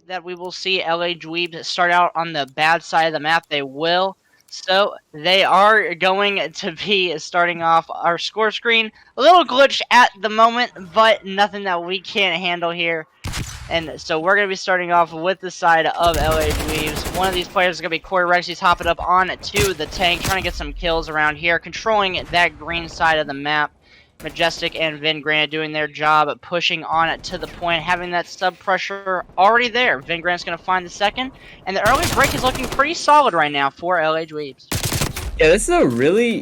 that we will see LA Dweebs start out on the bad side of the map. They will. So they are going to be starting off our score screen. A little glitch at the moment, but nothing that we can't handle here. And so we're going to be starting off with the side of LA Dweebs. One of these players is going to be Corey Rex. He's hopping up on to the tank, trying to get some kills around here, controlling that green side of the map. Majestic and Vin Grant doing their job at pushing on it to the point, having that sub pressure already there. Vin Grant's going to find the second, and the early break is looking pretty solid right now for LA Dweebs. Yeah, this is a really,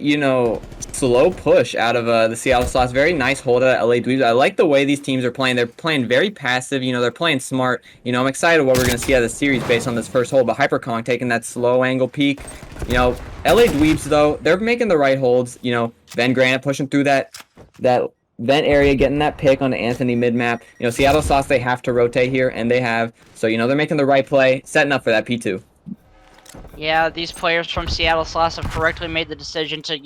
slow push out of the Seattle Sloths. Very nice hold out of LA Dweebs. I like the way these teams are playing. They're playing very passive. They're playing smart. I'm excited what we're going to see out of the series based on this first hold. But Hyperkong taking that slow angle peek. LA Dweebs, though, they're making the right holds. Van Grant pushing through that vent area, getting that pick on Anthony mid-map. Seattle Sloths, they have to rotate here, and they have. So, they're making the right play, setting up for that P2. Yeah, these players from Seattle Sloths have correctly made the decision to,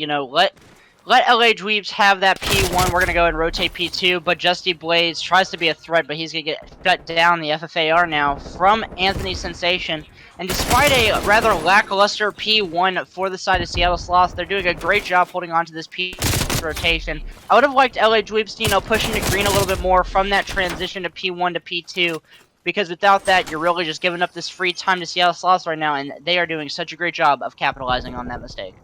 let LA Dweebs have that P1. We're going to go and rotate P2, but Justy Blades tries to be a threat, but he's going to get shut down the FFAR now from Anthony Sensation. And despite a rather lackluster P1 for the side of Seattle Sloths, they're doing a great job holding on to this P rotation. I would have liked LA Dweebs to, pushing to green a little bit more from that transition to P1 to P2. Because without that, you're really just giving up this free time to Seattle Sloths right now, and they are doing such a great job of capitalizing on that mistake.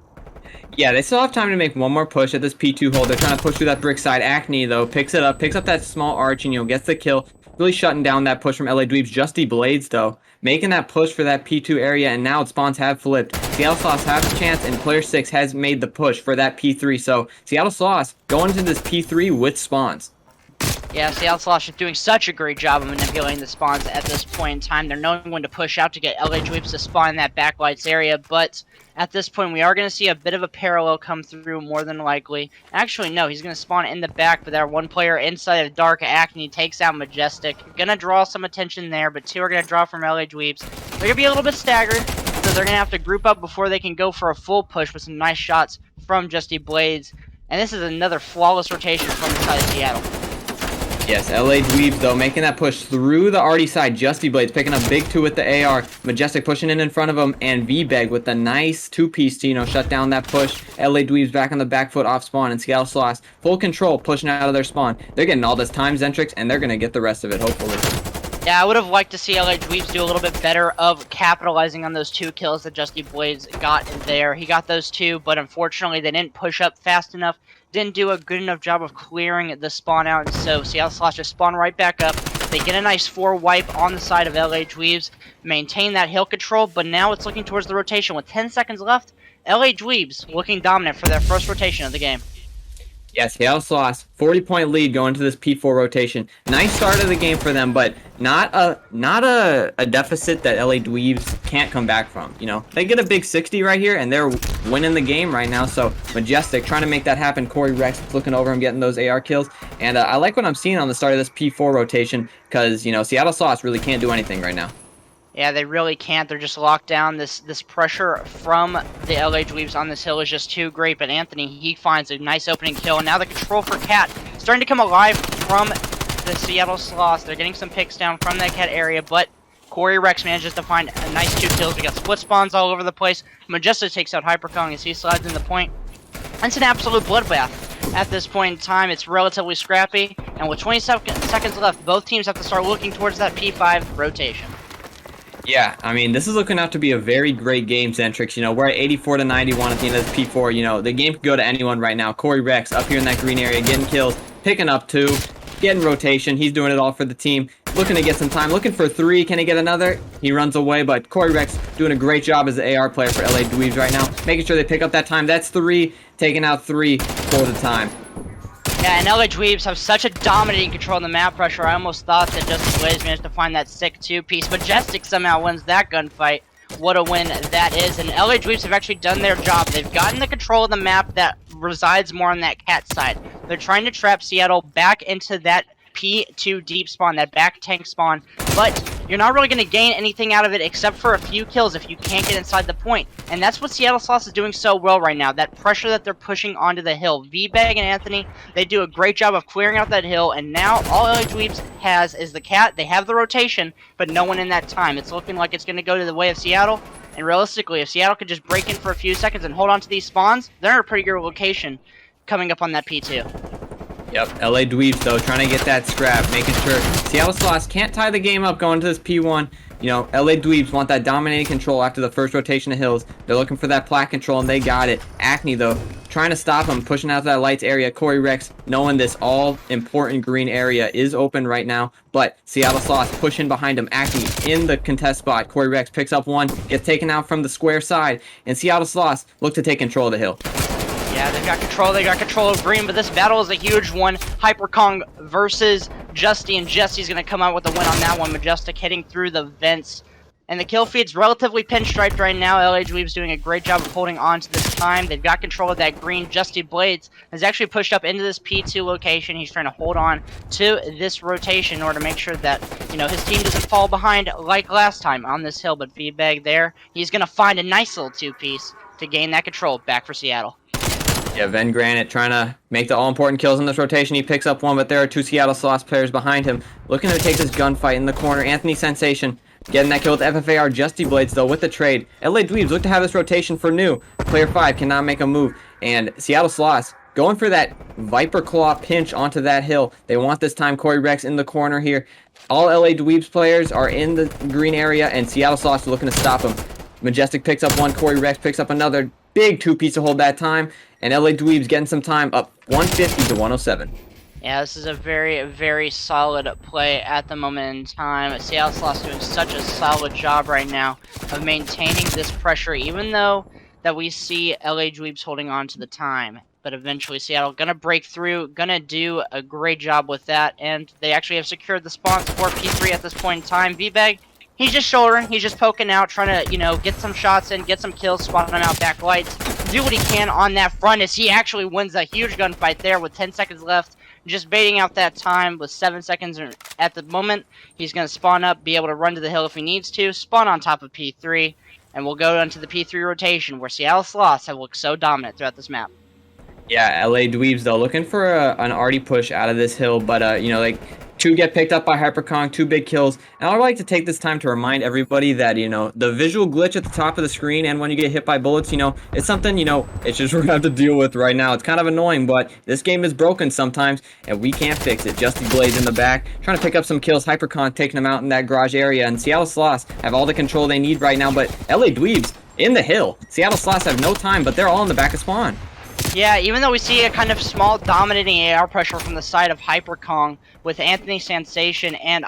Yeah, they still have time to make one more push at this P2 hold. They're trying to push through that brick side. Acne, though, picks up that small arch and, gets the kill. Really shutting down that push from LA Dweebs. Justy Blades, though, making that push for that P2 area, and now spawns have flipped. Seattle Sloths have a chance, and player 6 has made the push for that P3. So, Seattle Sloths going into this P3 with spawns. Yeah, Seattle Sloths are doing such a great job of manipulating the spawns at this point in time. They're knowing when to push out to get LA Dweebs to spawn in that backlights area, but at this point we are going to see a bit of a parallel come through more than likely. Actually, no, he's going to spawn in the back, but our one player inside of Dark Acne takes out Majestic. Going to draw some attention there, but two are going to draw from LA Dweebs. They're going to be a little bit staggered, so they're going to have to group up before they can go for a full push with some nice shots from Justy Blades. And this is another flawless rotation from the side of Seattle. Yes, LA Dweebs, though, making that push through the arty side. Justy Blades picking up big 2 with the AR. Majestic pushing in front of him. And V-Beg with the nice 2-piece to, shut down that push. LA Dweebs back on the back foot off spawn. And Seattle Sloths, full control, pushing out of their spawn. They're getting all this time, Zentrix, and they're going to get the rest of it, hopefully. Yeah, I would have liked to see LA Dweebs do a little bit better of capitalizing on those 2 kills that Justy Blades got there. He got those 2, but unfortunately they didn't push up fast enough. Didn't do a good enough job of clearing the spawn out, and so Seattle Sloths just spawn right back up. They get a nice 4 wipe on the side of LA Dweebs, maintain that hill control, but now it's looking towards the rotation. With 10 seconds left, LA Dweebs looking dominant for their first rotation of the game. Yes, Seattle Sloths, 40-point lead going into this P4 rotation. Nice start of the game for them, but not a deficit that LA Dweebs can't come back from. They get a big 60 right here, and they're winning the game right now. So Majestic trying to make that happen. Corey Rex looking over him, getting those AR kills, and I like what I'm seeing on the start of this P4 rotation because Seattle Sloths really can't do anything right now. Yeah, they really can't. They're just locked down. This pressure from the LA Dweebs on this hill is just too great. But Anthony, he finds a nice opening kill. And now the control for Cat starting to come alive from the Seattle Sloths. They're getting some picks down from that Cat area. But Corey Rex manages to find a nice 2 kills. We got split spawns all over the place. Majestic takes out Hyperkong as he slides in the point. It's an absolute bloodbath. At this point in time, it's relatively scrappy. And with 20 seconds left, both teams have to start looking towards that P5 rotation. Yeah, I mean, this is looking out to be a very great game, Zentrix. We're at 84-91 at the end of this P4. The game could go to anyone right now. Corey Rex up here in that green area, getting kills, picking up 2, getting rotation. He's doing it all for the team. Looking to get some time, looking for 3. Can he get another? He runs away, but Corey Rex doing a great job as the AR player for LA Dweebs right now. Making sure they pick up that time. That's 3, taking out 3 for the time. Yeah, and LA Dweebs have such a dominating control on the map pressure. I almost thought that Justin Blades managed to find that sick 2-piece. Majestic somehow wins that gunfight. What a win that is. And LA Dweebs have actually done their job. They've gotten the control of the map that resides more on that Cat side. They're trying to trap Seattle back into that P2 deep spawn, that back tank spawn, but you're not really going to gain anything out of it except for a few kills if you can't get inside the point. And that's what Seattle Sloths is doing so well right now, that pressure that they're pushing onto the hill. V-Bag and Anthony, they do a great job of clearing out that hill, and now all LA Dweebs has is the cat. They have the rotation, but no one in that time. It's looking like it's going to go to the way of Seattle, and realistically, if Seattle could just break in for a few seconds and hold on to these spawns, they're in a pretty good location coming up on that P2. Yep, LA Dweebs, though, trying to get that scrap, making sure Seattle Sloths can't tie the game up going to this P1. You know, LA Dweebs want that dominating control after the first rotation of hills. They're looking for that plat control, and they got it. Acne, though, trying to stop them, pushing out that lights area. Corey Rex, knowing this all-important green area is open right now, but Seattle Sloths pushing behind him. Acne in the contest spot. Corey Rex picks up one, gets taken out from the square side, and Seattle Sloths look to take control of the hill. Yeah, they got control of green, but this battle is a huge one. Hyperkong versus Justy, and Justy's going to come out with a win on that one. Majestic hitting through the vents. And the kill feed's relatively pinstriped right now. LA Dweeb's doing a great job of holding on to this time. They've got control of that green. Justy Blades has actually pushed up into this P2 location. He's trying to hold on to this rotation in order to make sure that, you know, his team doesn't fall behind like last time on this hill. But V-Bag there, he's going to find a nice little two-piece to gain that control back for Seattle. Yeah, Ven Granite trying to make the all-important kills in this rotation. He picks up one, but there are two Seattle Sloths players behind him, looking to take this gunfight in the corner. Anthony Sensation getting that kill with FFAR. Justy Blades, though, with the trade. LA Dweebs look to have this rotation for new. Player 5 cannot make a move, and Seattle Sloths going for that Viper Claw pinch onto that hill. They want this time Corey Rex in the corner here. All LA Dweebs players are in the green area, and Seattle Sloths are looking to stop him. Majestic picks up one. Corey Rex picks up another. Big two-piece to hold that time, and LA Dweebs getting some time, up 150 to 107. Yeah, this is a very, very solid play at the moment in time. Seattle Sloths doing such a solid job right now of maintaining this pressure, even though that we see LA Dweebs holding on to the time. But eventually Seattle gonna break through, gonna do a great job with that, and they actually have secured the spawns for P3 at this point in time. V-Bag, he's just shouldering, he's just poking out, trying to, you know, get some shots in, get some kills, spot them out back lights, do what he can on that front as he actually wins a huge gunfight there with 10 seconds left, just baiting out that time with 7 seconds at the moment. He's going to spawn up, be able to run to the hill if he needs to, spawn on top of P3, and we'll go into the P3 rotation where Seattle Sloths have looked so dominant throughout this map. Yeah, LA Dweebs, though, looking for an arty push out of this hill, but, you know, like, two get picked up by Hyperkong, 2 big kills. And I'd like to take this time to remind everybody that, you know, the visual glitch at the top of the screen and when you get hit by bullets, you know, it's something, you know, it's just we're going to have to deal with right now. It's kind of annoying, but this game is broken sometimes, and we can't fix it. Justy Blades in the back, trying to pick up some kills. Hyperkong taking them out in that garage area, and Seattle Sloths have all the control they need right now, but LA Dweebs in the hill. Seattle Sloths have no time, but they're all in the back of spawn. Yeah, even though we see a kind of small dominating AR pressure from the side of Hyperkong with Anthony Sensation and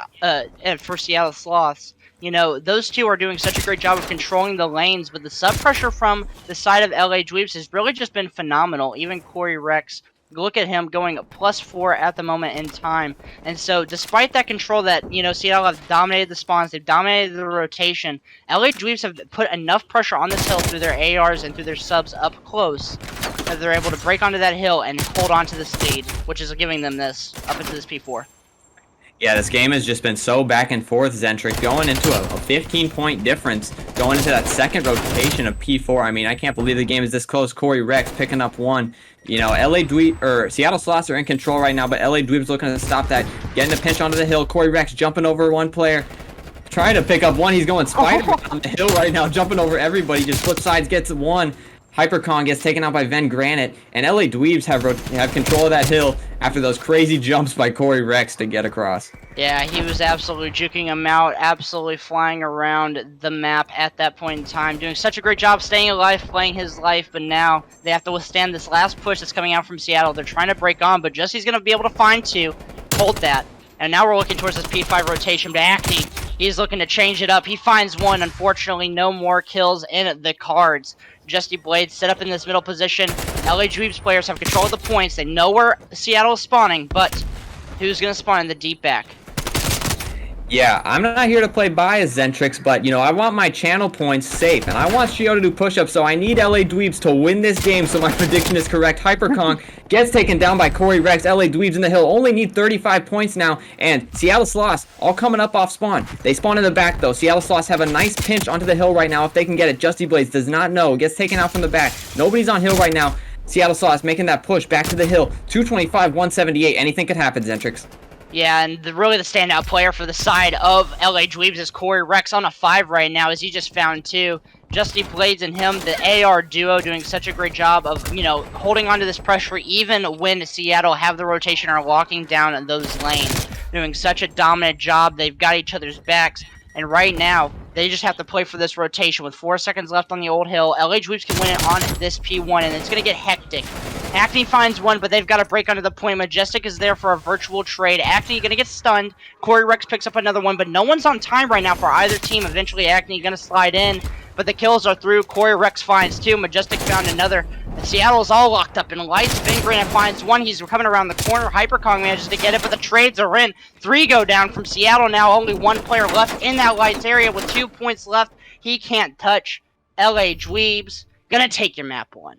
for Seattle Sloths, you know, those two are doing such a great job of controlling the lanes, but the sub pressure from the side of LA Dweebs has really just been phenomenal. Even Corey Rex, look at him going +4 at the moment in time. And so despite that control that, you know, Seattle have dominated the spawns, they've dominated the rotation, LA Dweebs have put enough pressure on this hill through their ARs and through their subs up close that they're able to break onto that hill and hold on to this lead, which is giving them this up into this P4. Yeah, this game has just been so back and forth, Zentric, going into a 15-point difference, going into that second rotation of P4. I mean, I can't believe the game is this close. Corey Rex picking up one. You know, Seattle Sloths are in control right now, but LA Dweebs looking to stop that, getting the pinch onto the hill. Corey Rex jumping over one player, trying to pick up one. He's going Spider-Man on the hill right now, jumping over everybody. Just flip sides, gets one. Hyperkong gets taken out by Ven Granite, and LA Dweebs have control of that hill after those crazy jumps by Corey Rex to get across. Yeah, he was absolutely juking him out, absolutely flying around the map at that point in time, doing such a great job staying alive, playing his life, but now they have to withstand this last push that's coming out from Seattle. They're trying to break on, but Justy's going to be able to find two, hold that, and now we're looking towards this P5 rotation to Acne. He's looking to change it up. He finds one. Unfortunately, no more kills in the cards. Justy Blades set up in this middle position. LA Dweebs players have control of the points. They know where Seattle is spawning, but who's going to spawn in the deep back? Yeah, I'm not here to play bias, Zentrix, but, I want my channel points safe, and I want Shio to do push-ups, so I need LA Dweebs to win this game, so my prediction is correct. Hyperkong gets taken down by Corey Rex. LA Dweebs in the hill only need 35 points now, and Seattle Sloths all coming up off spawn. They spawn in the back, though. Seattle Sloths have a nice pinch onto the hill right now if they can get it. Justy Blades does not know. Gets taken out from the back. Nobody's on hill right now. Seattle Sloths making that push back to the hill. 225, 178. Anything could happen, Zentrix. Yeah, and really the standout player for the side of LA Dweebs is Corey Rex on a 5 right now, as he just found 2. Justy Blades and him, the AR duo, doing such a great job of, holding on to this pressure even when Seattle have the rotation or locking down those lanes. Doing such a dominant job. They've got each other's backs. And right now, they just have to play for this rotation. With 4 seconds left on the old hill, LA Dweebs can win it on this P1, and it's going to get hectic. Acne finds one, but they've got to break under the point. Majestic is there for a virtual trade. Acne going to get stunned. Corey Rex picks up another one, but no one's on time right now for either team. Eventually, Acne going to slide in, but the kills are through. Corey Rex finds 2. Majestic found another. Seattle's all locked up in lights. Vingran finds 1. He's coming around the corner. Hyperkong manages to get it, but the trades are in. 3 go down from Seattle now. Only 1 player left in that lights area with 2 points left. He can't touch. LA Dweebs gonna take your map 1.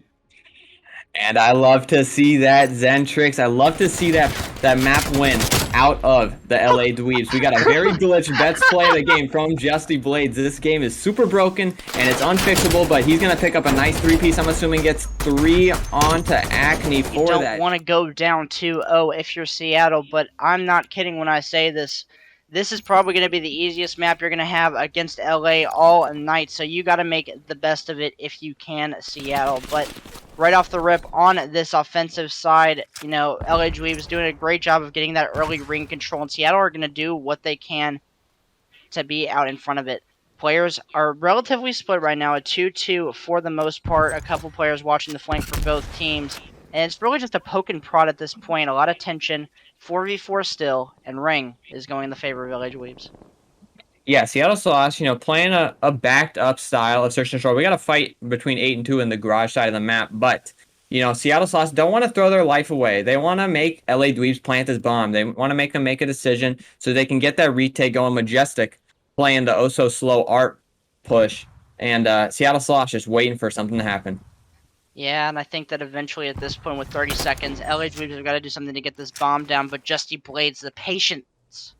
And I love to see that, Zentrix. I love to see that map win out of the LA Dweebs. We got a very glitched bets play of the game from Justy Blades. This game is super broken, and it's unfixable, but he's going to pick up a nice 3-piece. I'm assuming gets 3 onto Acne for that. You don't want to go down 2-0 if you're Seattle, but I'm not kidding when I say this. This is probably going to be the easiest map you're going to have against LA all night, so you got to make the best of it if you can, Seattle. But right off the rip on this offensive side, LA Dweebs doing a great job of getting that early ring control, and Seattle are going to do what they can to be out in front of it. Players are relatively split right now, a 2-2 for the most part. A couple players watching the flank for both teams, and it's really just a poke and prod at this point. A lot of tension. 4v4 still, and Ring is going in the favor of LA Dweebs. Yeah, Seattle Sloths, playing a backed up style of search and destroy. We got to fight between 8 and 2 in the garage side of the map, but Seattle Sloths don't want to throw their life away. They want to make LA Dweebs plant this bomb. They want to make them make a decision so they can get that retake going. Majestic playing the oh so slow art push, and Seattle Sloths just waiting for something to happen. Yeah, and I think that eventually at this point with 30 seconds, LA Dweebs have got to do something to get this bomb down, but Justy Blades, the patience,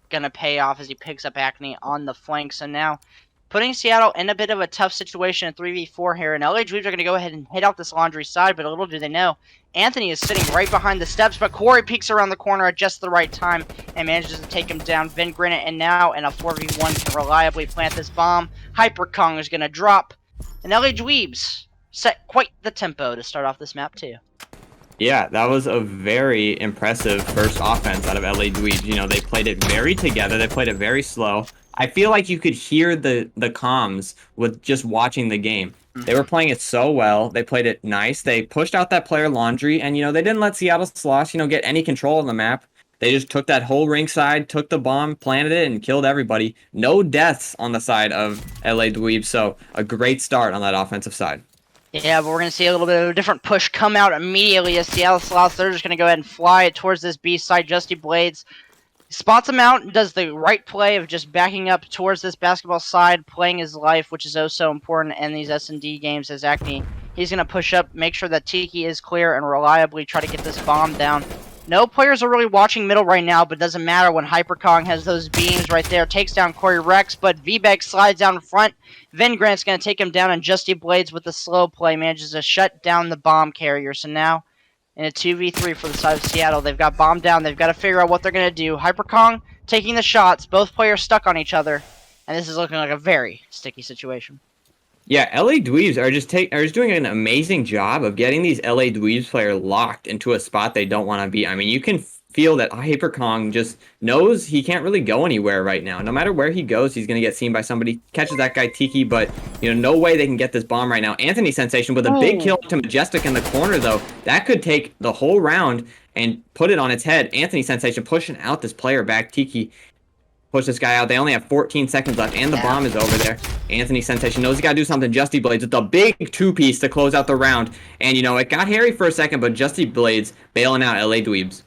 gonna pay off as he picks up Acne on the flank. So now, putting Seattle in a bit of a tough situation in 3v4 here, and LA Dweebs are gonna go ahead and hit out this laundry side, but little do they know, Anthony is sitting right behind the steps, but Corey peeks around the corner at just the right time and manages to take him down. Vin Grinnet, and now in a 4v1 can reliably plant this bomb. Hyperkong is gonna drop, and LA Dweebs set quite the tempo to start off this map too. Yeah, that was a very impressive first offense out of LA Dweebs. They played it very together. They played it very slow. I feel like you could hear the comms with just watching the game. They were playing it so well. They played it nice. They pushed out that player laundry, and they didn't let Seattle Sloths get any control of the map. They just took that whole ring side, took the bomb, planted it, and killed everybody. No deaths on the side of LA Dweebs, so a great start on that offensive side. Yeah, but we're going to see a little bit of a different push come out immediately as Seattle Sloths. They're just going to go ahead and fly towards this B side. Justy Blades spots him out and does the right play of just backing up towards this basketball side, playing his life, which is oh so important in these S&D games as Acne. He's going to push up, make sure that Tiki is clear, and reliably try to get this bomb down. No players are really watching middle right now, but it doesn't matter when Hyperkong has those beams right there. Takes down Corey Rex, but V-Bag slides down in front. Vingrant's going to take him down, and Justy Blades with the slow play manages to shut down the bomb carrier. So now, in a 2v3 for the side of Seattle, they've got bomb down. They've got to figure out what they're going to do. Hyperkong taking the shots. Both players stuck on each other, and this is looking like a very sticky situation. Yeah, LA Dweebs are just doing an amazing job of getting these LA Dweebs players locked into a spot they don't want to be. I mean, you can feel that Hyperkong just knows he can't really go anywhere right now. No matter where he goes, he's going to get seen by somebody. Catches that guy Tiki, but no way they can get this bomb right now. Anthony Sensation with a big kill to Majestic in the corner, though. That could take the whole round and put it on its head. Anthony Sensation pushing out this player back. Tiki push this guy out. They only have 14 seconds left, and the bomb is over there. Anthony Sensation knows he got to do something. Justy Blades with the big 2-piece to close out the round. And, it got hairy for a second, but Justy Blades bailing out LA Dweebs.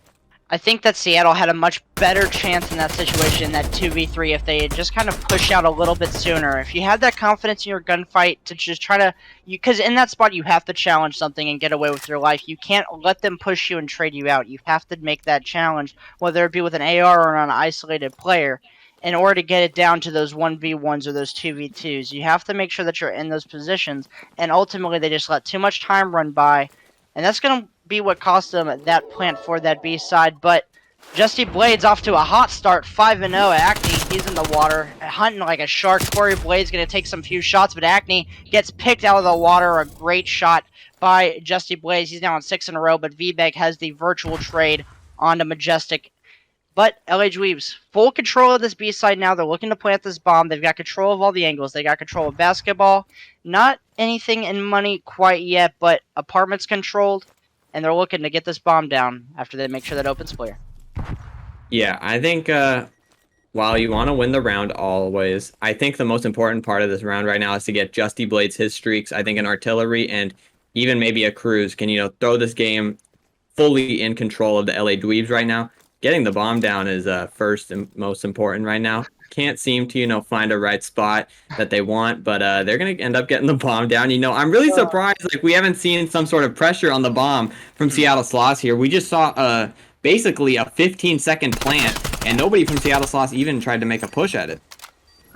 I think that Seattle had a much better chance in that situation, in that 2v3, if they had just kind of pushed out a little bit sooner. If you had that confidence in your gunfight to just try to... Because in that spot, you have to challenge something and get away with your life. You can't let them push you and trade you out. You have to make that challenge, whether it be with an AR or an isolated player, in order to get it down to those 1v1s or those 2v2s. You have to make sure that you're in those positions, and ultimately they just let too much time run by, and that's going to be what cost them that plant for that B side. But Justy Blades off to a hot start, 5-0. Acne, he's in the water, hunting like a shark. Corey Blades going to take some few shots, but Acne gets picked out of the water. A great shot by Justy Blades. He's now on 6 in a row, but VBEG has the virtual trade onto Majestic. But LA Dweebs, full control of this B side now. They're looking to plant this bomb. They've got control of all the angles. They got control of basketball. Not anything in money quite yet, but apartments controlled. And they're looking to get this bomb down after they make sure that opens clear. Yeah, I think while you want to win the round always, I think the most important part of this round right now is to get Justy Blades his streaks. I think an artillery and even maybe a cruise can, throw this game fully in control of the LA Dweebs right now. Getting the bomb down is first and most important right now. Can't seem to, find a right spot that they want, but they're going to end up getting the bomb down. I'm really surprised. Like, we haven't seen some sort of pressure on the bomb from Seattle Sloths here. We just saw basically a 15-second plant, and nobody from Seattle Sloths even tried to make a push at it.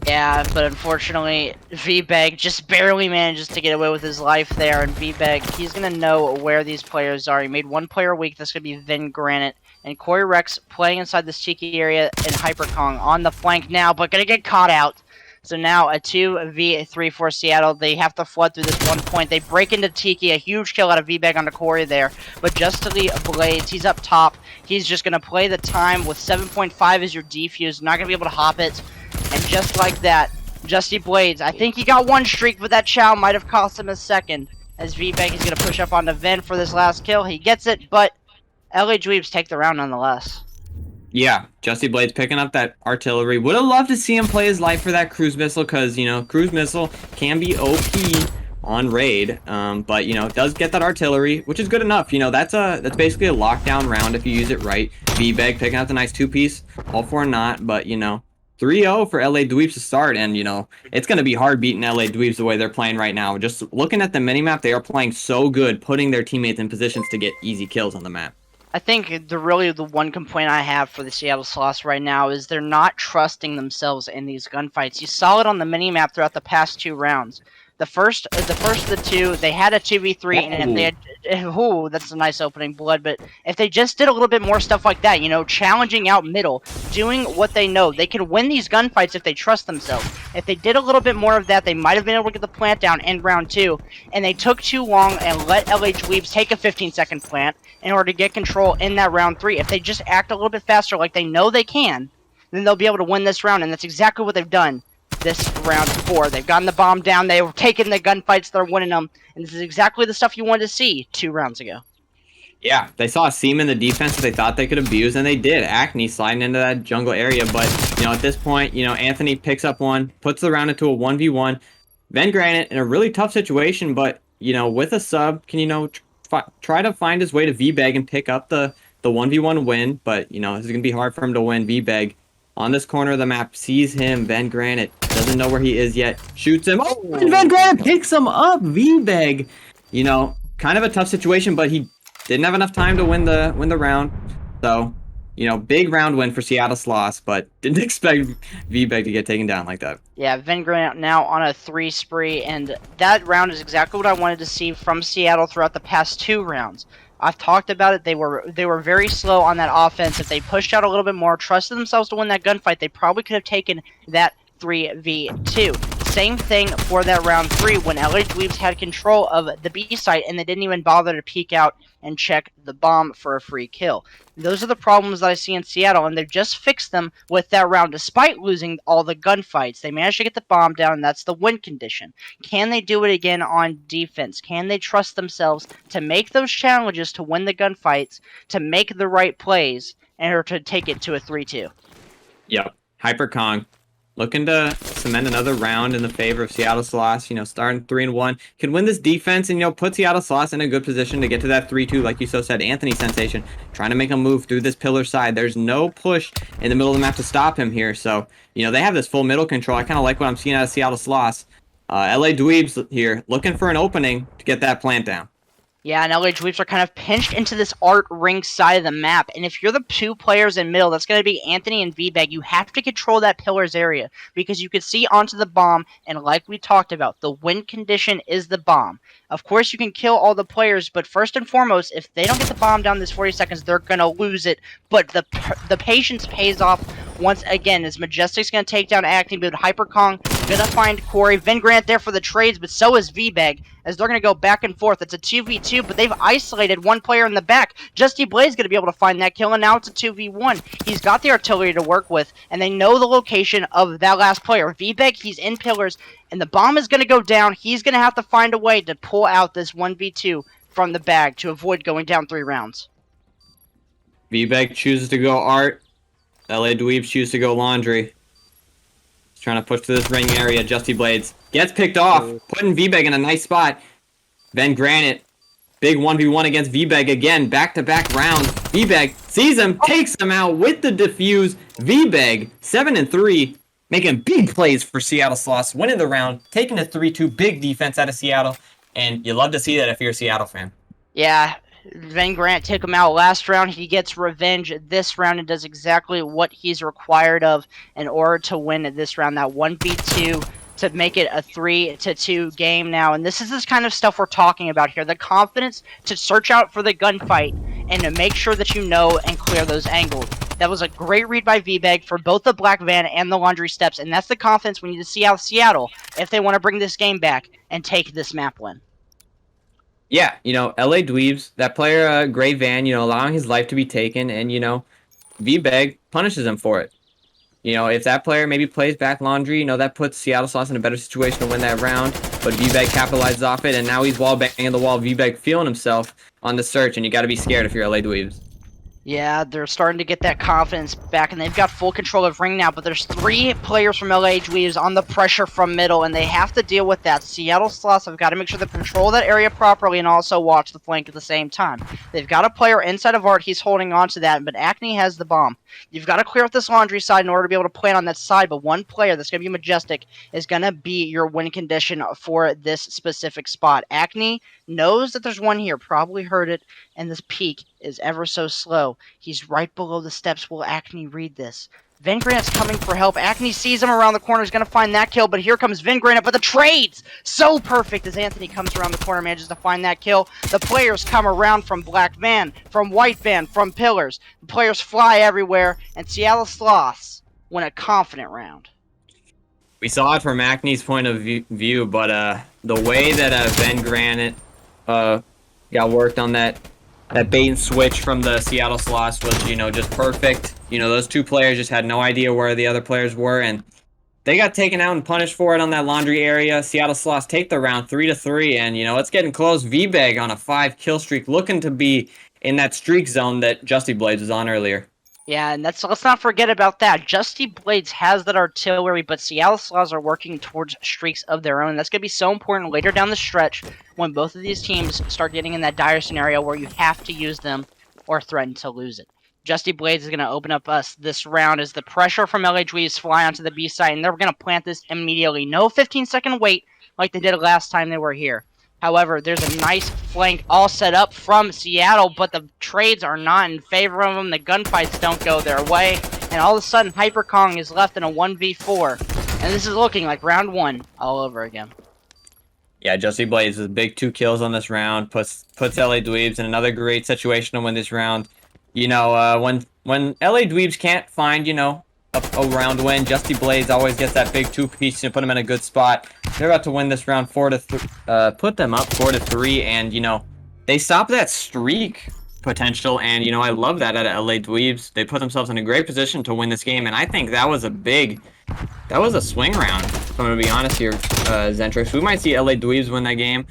Yeah, but unfortunately, VBEG just barely manages to get away with his life there, and VBEG, he's going to know where these players are. He made one player weak. That's going to be Vin Granite. And Corey Rex playing inside this Tiki area in Hyperkong on the flank now, but going to get caught out. So now a 2v3 for Seattle. They have to flood through this one point. They break into Tiki. A huge kill out of VBEG onto Corey there. But Justy Blades, he's up top. He's just going to play the time with 7.5 as your defuse. Not going to be able to hop it. And just like that, Justy Blades, I think he got one streak, but that chow might have cost him a second. As VBEG is going to push up onto Vin for this last kill. He gets it, but LA Dweebs take the round nonetheless. Yeah, Justy Blades picking up that artillery. Would have loved to see him play his life for that cruise missile, because, cruise missile can be OP on raid, but, does get that artillery, which is good enough. That's basically a lockdown round if you use it right. VBEG picking up the nice two-piece, all for a not, but, 3-0 for LA Dweebs to start, and, it's going to be hard beating LA Dweebs the way they're playing right now. Just looking at the minimap, they are playing so good, putting their teammates in positions to get easy kills on the map. I think the one complaint I have for the Seattle Sloths right now is they're not trusting themselves in these gunfights. You saw it on the minimap throughout the past 2 rounds. The first of the 2, they had a 2v3, and if they had, that's a nice opening blood, but if they just did a little bit more stuff like that, challenging out middle, doing what they know, they could win these gunfights if they trust themselves. If they did a little bit more of that, they might have been able to get the plant down in round 2, and they took too long and let LA Dweebs take a 15-second plant in order to get control in that round 3. If they just act a little bit faster like they know they can, then they'll be able to win this round, and that's exactly what they've done. This round 4. They've gotten the bomb down, they were taking the gunfights, they're winning them, and this is exactly the stuff you wanted to see 2 rounds ago. Yeah, they saw a seam in the defense that they thought they could abuse, and they did. Acne sliding into that jungle area, but, at this point, Anthony picks up one, puts the round into a 1v1. Vin Granite in a really tough situation, but, with a sub, can, try to find his way to VBEG and pick up the 1v1 win, but, this is going to be hard for him to win. VBEG on this corner of the map, sees him. Vin Granite doesn't know where he is yet. Shoots him. Oh, and Vin Granite picks him up. VBEG, kind of a tough situation, but he didn't have enough time to win the round. So, big round win for Seattle Sloths, but didn't expect VBEG to get taken down like that. Yeah, Vin Granite now on a 3 spree, and that round is exactly what I wanted to see from Seattle throughout the past 2 rounds. I've talked about it. They were very slow on that offense. If they pushed out a little bit more, trusted themselves to win that gunfight, they probably could have taken that 3v2. Same thing for that round 3 when LA Dweebs had control of the B site and they didn't even bother to peek out and check the bomb for a free kill. Those are the problems that I see in Seattle, and they've just fixed them with that round. Despite losing all the gunfights, they managed to get the bomb down, and that's the win condition. Can they do it again on defense? Can they trust themselves to make those challenges to win the gunfights, to make the right plays, and or to take it to a 3-2? Yep. Hyper Kong. looking to cement another round in the favor of Seattle Sloths. You know, starting 3-1, can win this defense and, you know, put Seattle Sloths in a good position to get to that 3-2. Like you so said, Anthony Sensation trying to make a move through this pillar side. There's no push in the middle of the map to stop him here. So, you know, they have this full middle control. I kind of like what I'm seeing out of Seattle Sloths. LA Dweebs here looking for an opening to get that plant down. Yeah, and LA Dweebs are kind of pinched into this art ring side of the map. And if you're the two players in middle, that's going to be Anthony and VBag. You have to control that pillars area because you can see onto the bomb. And like we talked about, the win condition is the bomb. Of course, you can kill all the players, but first and foremost, if they don't get the bomb down this 40 seconds, they're going to lose it. But the patience pays off once again, as Majestic's going to take down Acne, but Hyperkong going to find Corey. Vin Grant there for the trades, but so is VBag, as they're going to go back and forth. It's a 2v2, but they've isolated one player in the back. Justy Blade's going to be able to find that kill, and now it's a 2v1. He's got the artillery to work with, and they know the location of that last player. VBag, he's in pillars, and the bomb is going to go down. He's going to have to find a way to pull out this 1v2 from the bag to avoid going down 3 rounds. VBag chooses to go Art. LA Dweebs choose to go Laundry. He's trying to push to this ring area. Justy Blades gets picked off, putting VBag in a nice spot. Then Granite, big 1v1 against VBag again, back-to-back rounds. VBag sees him, takes him out with the defuse. VBag, 7-3, making big plays for Seattle Sloths, winning the round, taking a 3-2, big defense out of Seattle, and you love to see that if you're a Seattle fan. Yeah, Van Grant took him out last round. He gets revenge this round and does exactly what he's required of in order to win this round. That 1v2 to make it a 3-2 game now. And this is this kind of stuff we're talking about here. The confidence to search out for the gunfight and to make sure that you know and clear those angles. That was a great read by VBag for both the Black Van and the Laundry Steps. And that's the confidence we need to see out of Seattle if they want to bring this game back and take this map win. Yeah, you know, LA Dweebs, that player, Gray Van, you know, allowing his life to be taken, and, you know, VBag punishes him for it. You know, if that player maybe plays back Laundry, you know, that puts Seattle Sloths in a better situation to win that round, but VBag capitalizes off it, and now he's wall banging the wall. VBag feeling himself on the search, and you got to be scared if you're LA Dweebs. Yeah, they're starting to get that confidence back, and they've got full control of ring now, but there's 3 players from LA Dweebs on the pressure from middle, and they have to deal with that. Seattle Sloths have got to make sure they control that area properly and also watch the flank at the same time. They've got a player inside of Art, he's holding on to that, but Acne has the bomb. You've got to clear up this Laundry side in order to be able to plan on that side, but one player that's going to be Majestic is going to be your win condition for this specific spot. Acne knows that there's one here, probably heard it, and this peak is ever so slow. He's right below the steps. Will Acne read this? Vin Granite's coming for help. Acne sees him around the corner. He's going to find that kill, but here comes Vin Granite. But the trades! So perfect as Anthony comes around the corner, manages to find that kill. The players come around from Black Van, from White Van, from Pillars. The players fly everywhere, and Seattle Sloths win a confident round. We saw it from Acne's point of view, but the way that Vin Granite got worked on that bait and switch from the Seattle Sloths was, you know, just perfect. You know, those 2 players just had no idea where the other players were, and they got taken out and punished for it on that Laundry area. Seattle Sloths take the round 3-3, and, you know, it's getting close. VBag on a 5-kill streak, looking to be in that streak zone that Justy Blades was on earlier. Yeah, and let's not forget about that. Justy Blades has that artillery, but Seattle Sloths are working towards streaks of their own. That's going to be so important later down the stretch when both of these teams start getting in that dire scenario where you have to use them or threaten to lose it. Justy Blades is going to open up us this round as the pressure from LA Dweebs fly onto the B side, and they're going to plant this immediately. No 15-second wait like they did last time they were here. However, there's a nice flank all set up from Seattle, but the trades are not in favor of them. The gunfights don't go their way, and all of a sudden, Hyperkong is left in a 1v4, and this is looking like round 1 all over again. Yeah, Justy Blades with big 2 kills on this round, puts LA Dweebs in another great situation to win this round. You know, when LA Dweebs can't find, you know, a round win, Justy Blades always gets that big 2-piece to put them in a good spot. They're about to win this round 4-3, put them up 4-3, and, you know, they stop that streak potential, and, you know, I love that out of LA Dweebs. They put themselves in a great position to win this game, and I think that was a swing round, if I'm going to be honest here, Zentrix. We might see LA Dweebs win that game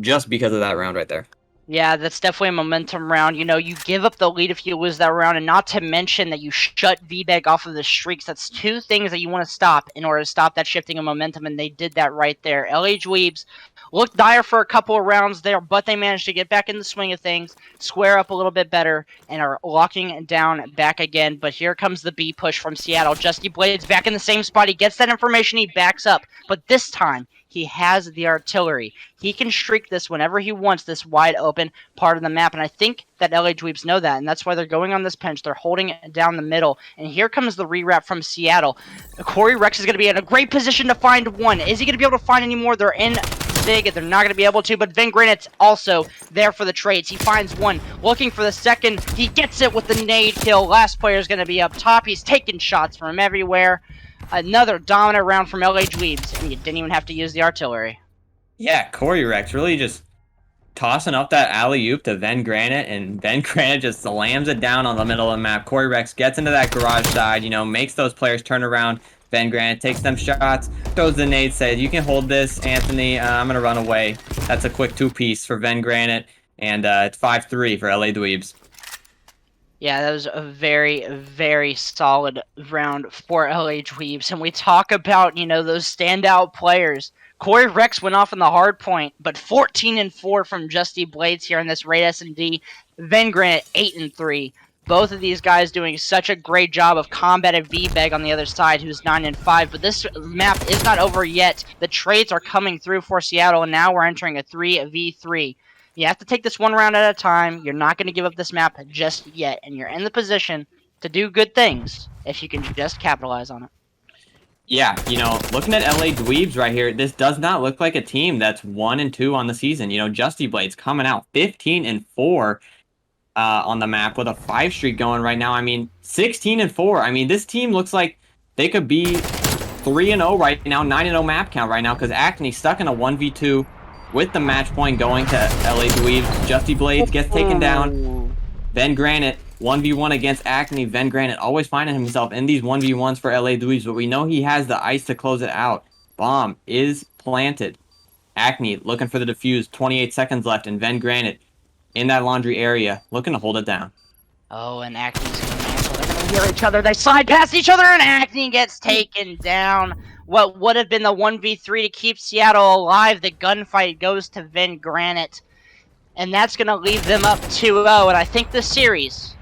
just because of that round right there. Yeah, that's definitely a momentum round. You know, you give up the lead if you lose that round, and not to mention that you shut VBEG off of the streaks. That's two things that you want to stop in order to stop that shifting of momentum, and they did that right there. LA Dweebs looked dire for a couple of rounds there, but they managed to get back in the swing of things, square up a little bit better, and are locking down back again. But here comes the B push from Seattle. Justy Blades back in the same spot. He gets that information, he backs up, but this time he has the artillery. He can streak this whenever he wants, this wide open part of the map. And I think that LA Dweebs know that, and that's why they're going on this pinch. They're holding it down the middle. And here comes the rewrap from Seattle. Corey Rex is going to be in a great position to find one. Is he going to be able to find any more? They're in big. They're not going to be able to, but Van Granite's also there for the trades. He finds one, looking for the second. He gets it with the nade kill. Last player is going to be up top. He's taking shots from everywhere. Another dominant round from LA Dweebs, and you didn't even have to use the artillery. Yeah, Corey Rex really just tossing up that alley-oop to Van Granite, and Van Granite just slams it down on the middle of the map. Corey Rex gets into that garage side, makes those players turn around. Van Granite takes them shots, throws the nade, says, you can hold this, Anthony, I'm going to run away. That's a quick two-piece for Van Granite, and it's 5-3 for LA Dweebs. Yeah, that was a very, very solid round for LA Dweebs. And we talk about, those standout players. Corey Rex went off on the hard point, but 14-4 from Justy Blades here in this raid S&D. Van Granite 8-3. Both of these guys doing such a great job of combating VBEG on the other side, who's 9-5. But this map is not over yet. The trades are coming through for Seattle, and now we're entering a 3v3. You have to take this one round at a time. You're not going to give up this map just yet, and you're in the position to do good things if you can just capitalize on it. Yeah, looking at LA Dweebs right here, this does not look like a team that's 1-2 on the season. Justy Blades coming out 15-4 on the map with a 5 streak going right now. 16-4. This team looks like they could be 3-0 right now, 9-0 map count right now, because Acne stuck in a 1v2 with the match point going to LA Dweebs. Justy Blades gets taken down. Van Granite 1v1 against Acne. Van Granite always finding himself in these 1v1s for LA Dweebs, but we know he has the ice to close it out. Bomb is planted. Acne looking for the defuse. 28 seconds left, and Van Granite in that laundry area looking to hold it down. Oh, and Acne's going to answer. They're going to hear each other. They slide past each other, and Acne gets taken down. What would have been the 1v3 to keep Seattle alive, the gunfight goes to Van Granite. And that's going to leave them up 2-0. And I think this series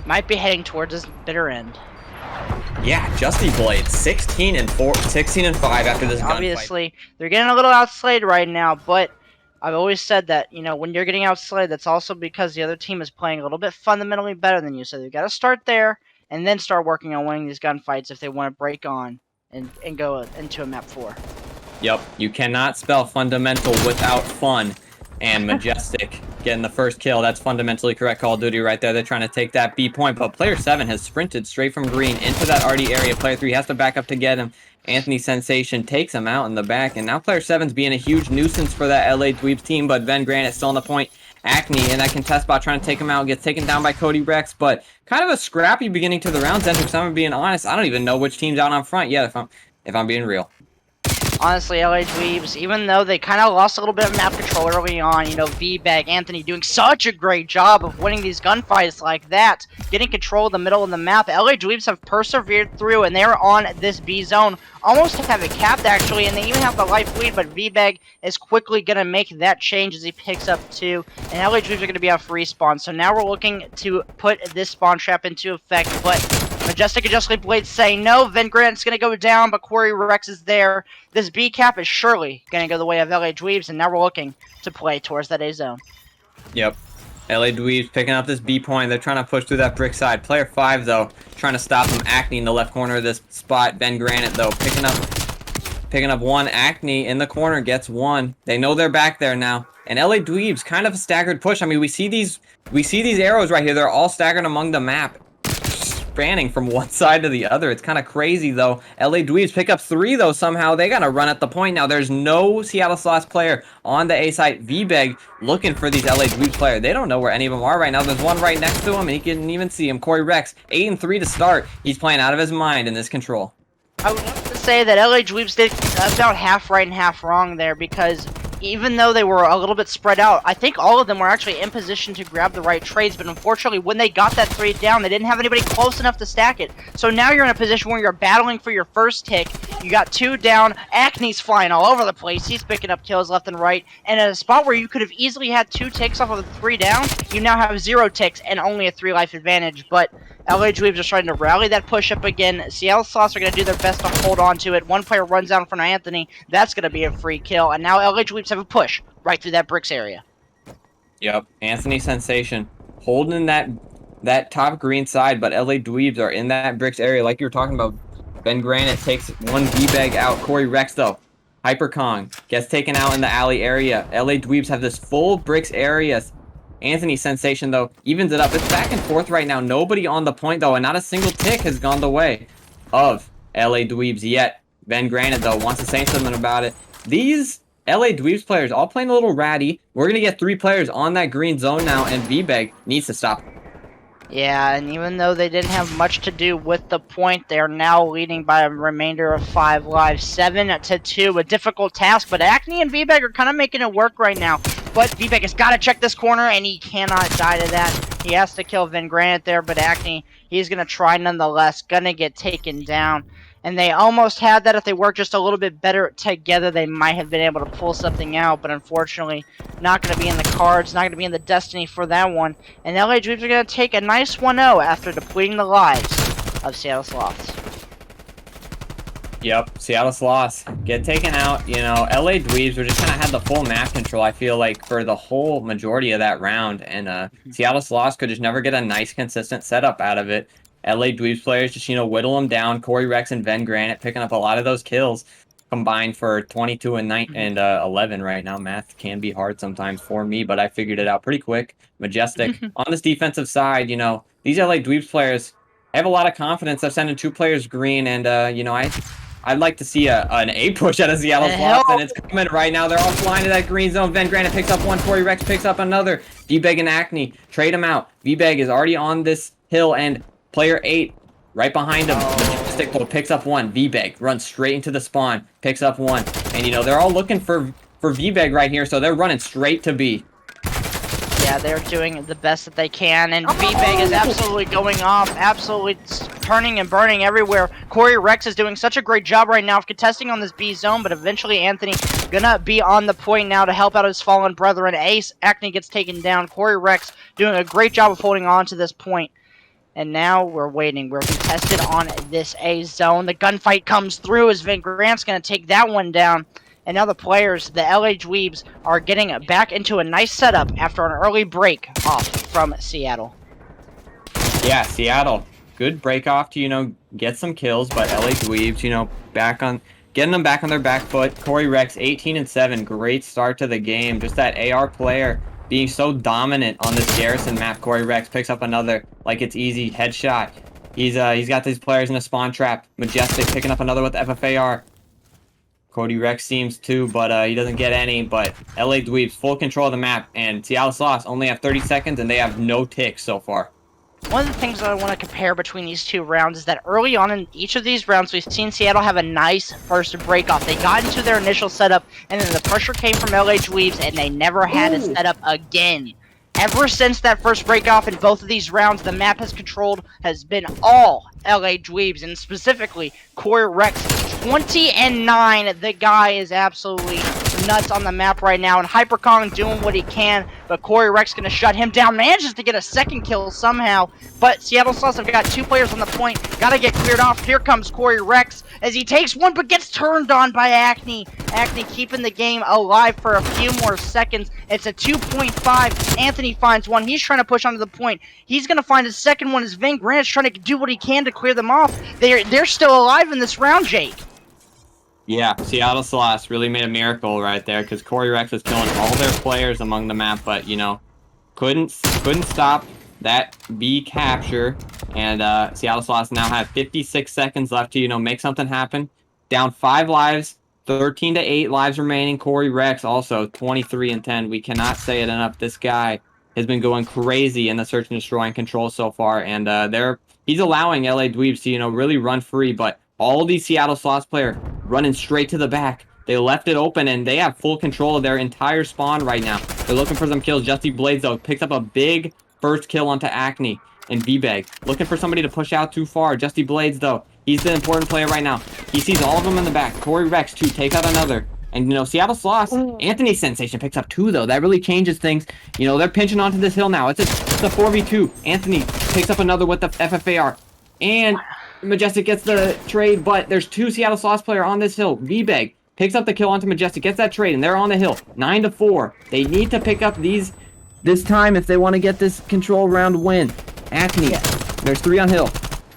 might be heading towards its bitter end. Yeah, Justy Blades 16-5 after this gunfight. Obviously, they're getting a little outslayed right now, but I've always said that, when you're getting outslayed, that's also because the other team is playing a little bit fundamentally better than you. So you've got to start there and then start working on winning these gunfights if they want to break on and go into a map 4. Yep, you cannot spell fundamental without fun. And Majestic getting the first kill. That's fundamentally correct Call of Duty right there. They're trying to take that B point, but player 7 has sprinted straight from green into that RD area. Player 3 has to back up to get him. Anthony Sensation takes him out in the back, and now player 7's being a huge nuisance for that LA Dweebs team, but Van Granite still on the point. Acne in that contest spot trying to take him out, gets taken down by Cody Rex, but kind of a scrappy beginning to the round. Zentrix, I'm being honest, I don't even know which team's out on front yet, if I'm being real. Honestly, LA Dweebs, even though they kind of lost a little bit of map control early on, VBEG, Anthony doing such a great job of winning these gunfights like that, getting control of the middle of the map. LA Dweebs have persevered through, and they're on this B zone, almost have it capped actually, and they even have the life lead, but VBEG is quickly going to make that change as he picks up 2, and LA Dweebs are going to be off respawn. So now we're looking to put this spawn trap into effect, but Majestic and Justly Blades say no. Van Granite's going to go down, but Corey Rex is there. This B cap is surely going to go the way of LA Dweebs, and now we're looking to play towards that A zone. Yep. LA Dweebs picking up this B point. They're trying to push through that brick side. Player 5, though, trying to stop him. Acne in the left corner of this spot. Van Granite, though, picking up one. Acne in the corner gets one. They know they're back there now. And LA Dweebs, kind of a staggered push. We see these arrows right here. They're all staggered among the map, spanning from one side to the other. It's kind of crazy, though. LA Dweebs pick up 3, though, somehow. They got to run at the point now. There's no Seattle Sloths player on the A site. VBEG looking for these LA Dweebs players. They don't know where any of them are right now. There's one right next to him, and he couldn't even see him. Corey Rex, 8-3 to start. He's playing out of his mind in this control. I would have to say that LA Dweebs did about half right and half wrong there, because even though they were a little bit spread out, I think all of them were actually in position to grab the right trades, but unfortunately, when they got that 3 down, they didn't have anybody close enough to stack it. So now you're in a position where you're battling for your first tick. You got 2 down. Acne's flying all over the place. He's picking up kills left and right. And at a spot where you could have easily had 2 ticks off of the 3 down, you now have 0 ticks and only a 3 life advantage. But LA Dweebs are trying to rally that push up again. Seattle Sloths are going to do their best to hold on to it. One player runs down in front of Anthony. That's going to be a free kill. And now LA Dweebs have a push right through that bricks area. Yep, Anthony Sensation holding that top green side, but LA Dweebs are in that bricks area like you were talking about. Ben Granite takes one V-Bag out. Corey Rex, though. Hyper Kong gets taken out in the alley area. LA Dweebs have this full bricks area. Anthony Sensation, though, evens it up. It's back and forth right now. Nobody on the point, though, and not a single tick has gone the way of LA Dweebs yet. Ben Granite, though, wants to say something about it. These LA Dweebs players all playing a little ratty. We're going to get 3 players on that green zone now, and V-Bag needs to stop. Yeah, and even though they didn't have much to do with the point, they are now leading by a remainder of 5 lives, 7-2. A difficult task, but Acne and V-Bag are kind of making it work right now. But V-Bag has got to check this corner, and he cannot die to that. He has to kill Van Granite there, but Acne, he's going to try nonetheless. Going to get taken down. And they almost had that. If they worked just a little bit better together, they might have been able to pull something out. But unfortunately, not going to be in the cards, not going to be in the destiny for that one. And LA Dweebs are going to take a nice 1-0 after depleting the lives of Seattle Sloths. Yep, Seattle Sloths get taken out. You know, LA Dweebs were just kind of had the full map control, I feel like, for the whole majority of that round. And Seattle Sloths could just never get a nice, consistent setup out of it. LA Dweebs players just, whittle them down. Corey Rex and Ben Granite picking up a lot of those kills combined for 22 and 11 right now. Math can be hard sometimes for me, but I figured it out pretty quick. Majestic. On this defensive side, these LA Dweebs players have a lot of confidence. They're sending 2 players green, and, I'd like to see an A push out of Seattle Sloths, and it's coming right now. They're all flying to that green zone. Ben Granite picks up one. Corey Rex picks up another. V-Bag and Acne trade him out. V-Bag is already on this hill, and player 8 right behind him. Majestic picks up one. V-Bag runs straight into the spawn, picks up one. And, they're all looking for V-Bag right here, so they're running straight to B. Yeah, they're doing the best that they can, and V-Bag is absolutely going off, absolutely turning and burning everywhere. Corey Rex is doing such a great job right now of contesting on this B zone, but eventually Anthony gonna be on the point now to help out his fallen brethren. Ace, Acne gets taken down. Corey Rex doing a great job of holding on to this point. And now we're waiting. We're contested on this A zone. The gunfight comes through as Van Grant's going to take that one down. And now the players, the LA Dweebs, are getting back into a nice setup after an early break off from Seattle. Yeah, Seattle. Good break off to, get some kills, but LA Dweebs, getting them back on their back foot. Corey Rex, 18 and 7. Great start to the game. Just that AR player being so dominant on this Garrison map. Corey Rex picks up another like it's easy headshot. He's got these players in a spawn trap. Majestic picking up another with FFAR. Cody Rex seems to, but he doesn't get any. But LA Dweebs full control of the map, and Seattle Sloths only have 30 seconds, and they have no ticks so far. One of the things that I want to compare between these 2 rounds is that early on in each of these rounds, we've seen Seattle have a nice first break off. They got into their initial setup, and then the pressure came from LA Dweebs, and they never had a setup again. Ever since that first break off in both of these rounds, the map has been all LA Dweebs, and specifically Corey Rex. 20 and 9. The guy is absolutely nuts on the map right now, and Hyper Kong doing what he can, but Corey Rex gonna shut him down. Manages to get a second kill somehow, but Seattle Sloths have got 2 players on the point. Gotta get cleared off. Here comes Corey Rex as he takes one, but gets turned on by Acne. Acne keeping the game alive for a few more seconds. It's a 2.5. Anthony finds one. He's trying to push onto the point. He's gonna find his second one as Van Grant's trying to do what he can to clear them off. They're still alive in this round, Jake. Yeah, Seattle Sloths really made a miracle right there, because Corey Rex was killing all their players among the map, but, couldn't stop that B capture, and Seattle Sloths now have 56 seconds left to, make something happen. Down 5 lives, 13 to 8 lives remaining. Corey Rex also 23 and 10. We cannot say it enough. This guy has been going crazy in the search and destroy and control so far, and he's allowing LA Dweebs to, really run free, but all these Seattle Sloths players running straight to the back. They left it open, and they have full control of their entire spawn right now. They're looking for some kills. Justy Blades, though, picks up a big first kill onto Acne and V-Bag. Looking for somebody to push out too far. Justy Blades, though, he's the important player right now. He sees all of them in the back. Corey Rex, too, take out another. And, you know, Seattle Sloths, Anthony's Sensation picks up 2, though. That really changes things. You know, they're pinching onto this hill now. It's a 4v2. Anthony picks up another with the FFAR. And Majestic gets the trade, but there's 2 Seattle Sloths player on this hill. V-Bag picks up the kill onto Majestic, gets that trade, and they're on the hill. 9-4. They need to pick up this time if they want to get this control round win. Acne, there's 3 on hill.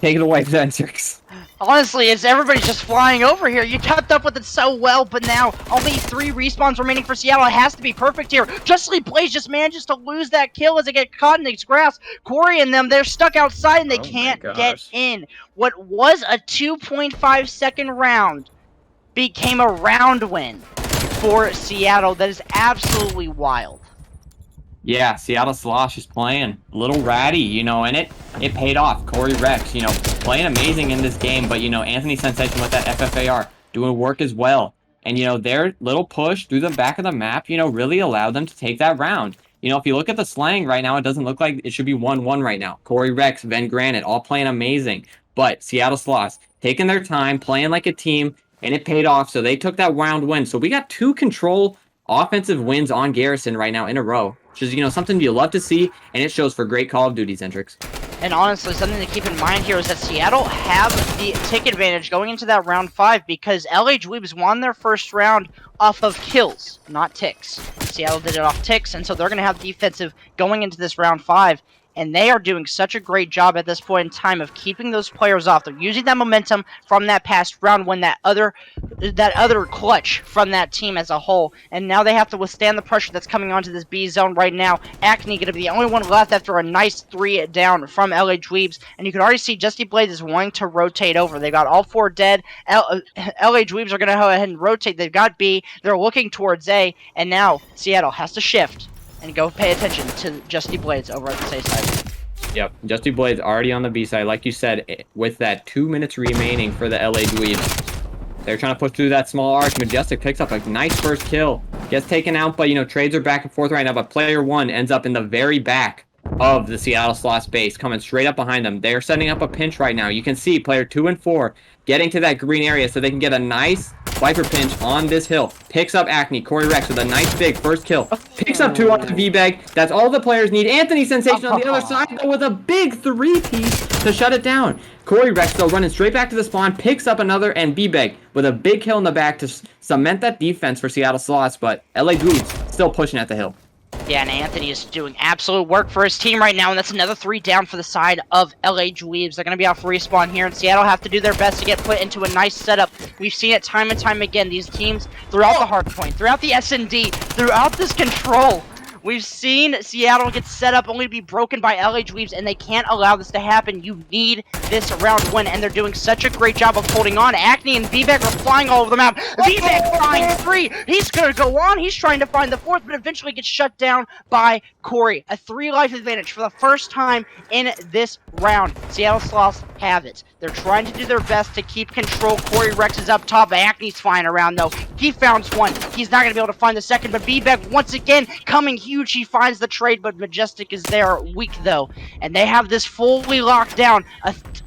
Take it away, Zentrix. Honestly, it's everybody's just flying over here. You kept up with it so well, but now only 3 respawns remaining for Seattle. It has to be perfect here. Justly Blaze just manages to lose that kill as they get caught in its grass. Corey and them, they're stuck outside and they can't get in. What was a 2.5 second round became a round win for Seattle. That is absolutely wild. Yeah, Seattle Sloths just playing a little ratty, you know, and it paid off. Corey Rex, you know, playing amazing in this game, but, you know, Anthony Sensation with that FFAR doing work as well. And, you know, their little push through the back of the map, you know, really allowed them to take that round. You know, if you look at the slang right now, it doesn't look like it should be 1-1 right now. Corey Rex, Ven Granite, all playing amazing. But Seattle Sloths taking their time, playing like a team, and it paid off. So they took that round win. So we got 2 control offensive wins on Garrison right now in a row. Which is, you know, something you love to see, and it shows for great Call of Duty, Zentrix. And honestly, something to keep in mind here is that Seattle have the tick advantage going into that round 5 because LA Dweebs won their first round off of kills, not ticks. Seattle did it off ticks, and so they're going to have defensive going into this round 5. And they are doing such a great job at this point in time of keeping those players off. They're using that momentum from that past round when that other clutch from that team as a whole. And now they have to withstand the pressure that's coming onto this B zone right now. Acne going to be the only one left after a nice 3 down from LA Dweebs. And you can already see Justy Blades is wanting to rotate over. They got all 4 dead. LA Dweebs are going to go ahead and rotate. They've got B. They're looking towards A. And now Seattle has to shift and go pay attention to Justy Blades over at the safe side. Yep, Justy Blades already on the B side. Like you said, with that 2 minutes remaining for the LA Dweebs. They're trying to push through that small arch. Majestic picks up a nice first kill. Gets taken out, but, you know, trades are back and forth right now. But player 1 ends up in the very back of the Seattle Sloths base, coming straight up behind them. They're setting up a pinch right now. You can see player 2 and 4 getting to that green area so they can get a nice Viper pinch on this hill. Picks up Acne. Corey Rex with a nice big first kill. Picks up 2 onto V-Bag. That's all the players need. Anthony Sensation on the other side, though, with a big 3-piece to shut it down. Corey Rex, though, running straight back to the spawn, picks up another, and V-Bag with a big kill in the back to cement that defense for Seattle Sloths, but LA Dweebs still pushing at the hill. Yeah, and Anthony is doing absolute work for his team right now, and that's another 3 down for the side of LA Dweebs. They're going to be off respawn here, and Seattle have to do their best to get put into a nice setup. We've seen it time and time again. These teams, throughout the hardpoint, throughout the S&D, throughout this control, we've seen Seattle get set up only to be broken by LA Dweebs, and they can't allow this to happen. You need this round win, and they're doing such a great job of holding on. Acne and V-Bag are flying all over the map. V-Bag finds 3. He's going to go on. He's trying to find the 4th, but eventually gets shut down by Corey. A 3 life advantage for the first time in this round. Seattle Sloths have it. They're trying to do their best to keep control. Corey Rex is up top. Acne's flying around, though. He found 1. He's not going to be able to find the 2nd, but V-Bag once again coming huge. He finds the trade, but Majestic is there weak, though. And they have this fully locked down.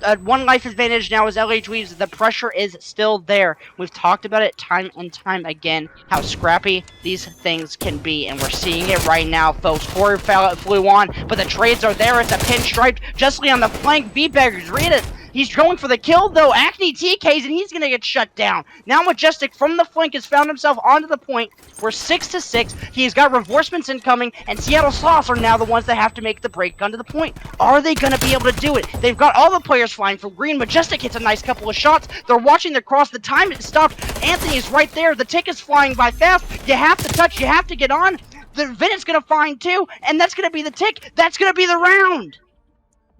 A 1 life advantage now is LA Dweebs. The pressure is still there. We've talked about it time and time again, how scrappy these things can be, and we're seeing it right now, folks. Corey flew on, but the trades are there. It's a pinstripe justly on the flank. V-Bag, read it. He's going for the kill, though. Acne TKs, and he's going to get shut down. Now Majestic from the flank has found himself onto the point. We're 6-6. He's got reinforcements incoming, and Seattle Sloths are now the ones that have to make the break onto the point. Are they going to be able to do it? They've got all the players flying for green. Majestic hits a nice couple of shots. They're watching their cross. The time it stopped. Anthony is right there. The tick is flying by fast. You have to touch. You have to get on. The Venet's going to find 2, and that's going to be the tick. That's going to be the round.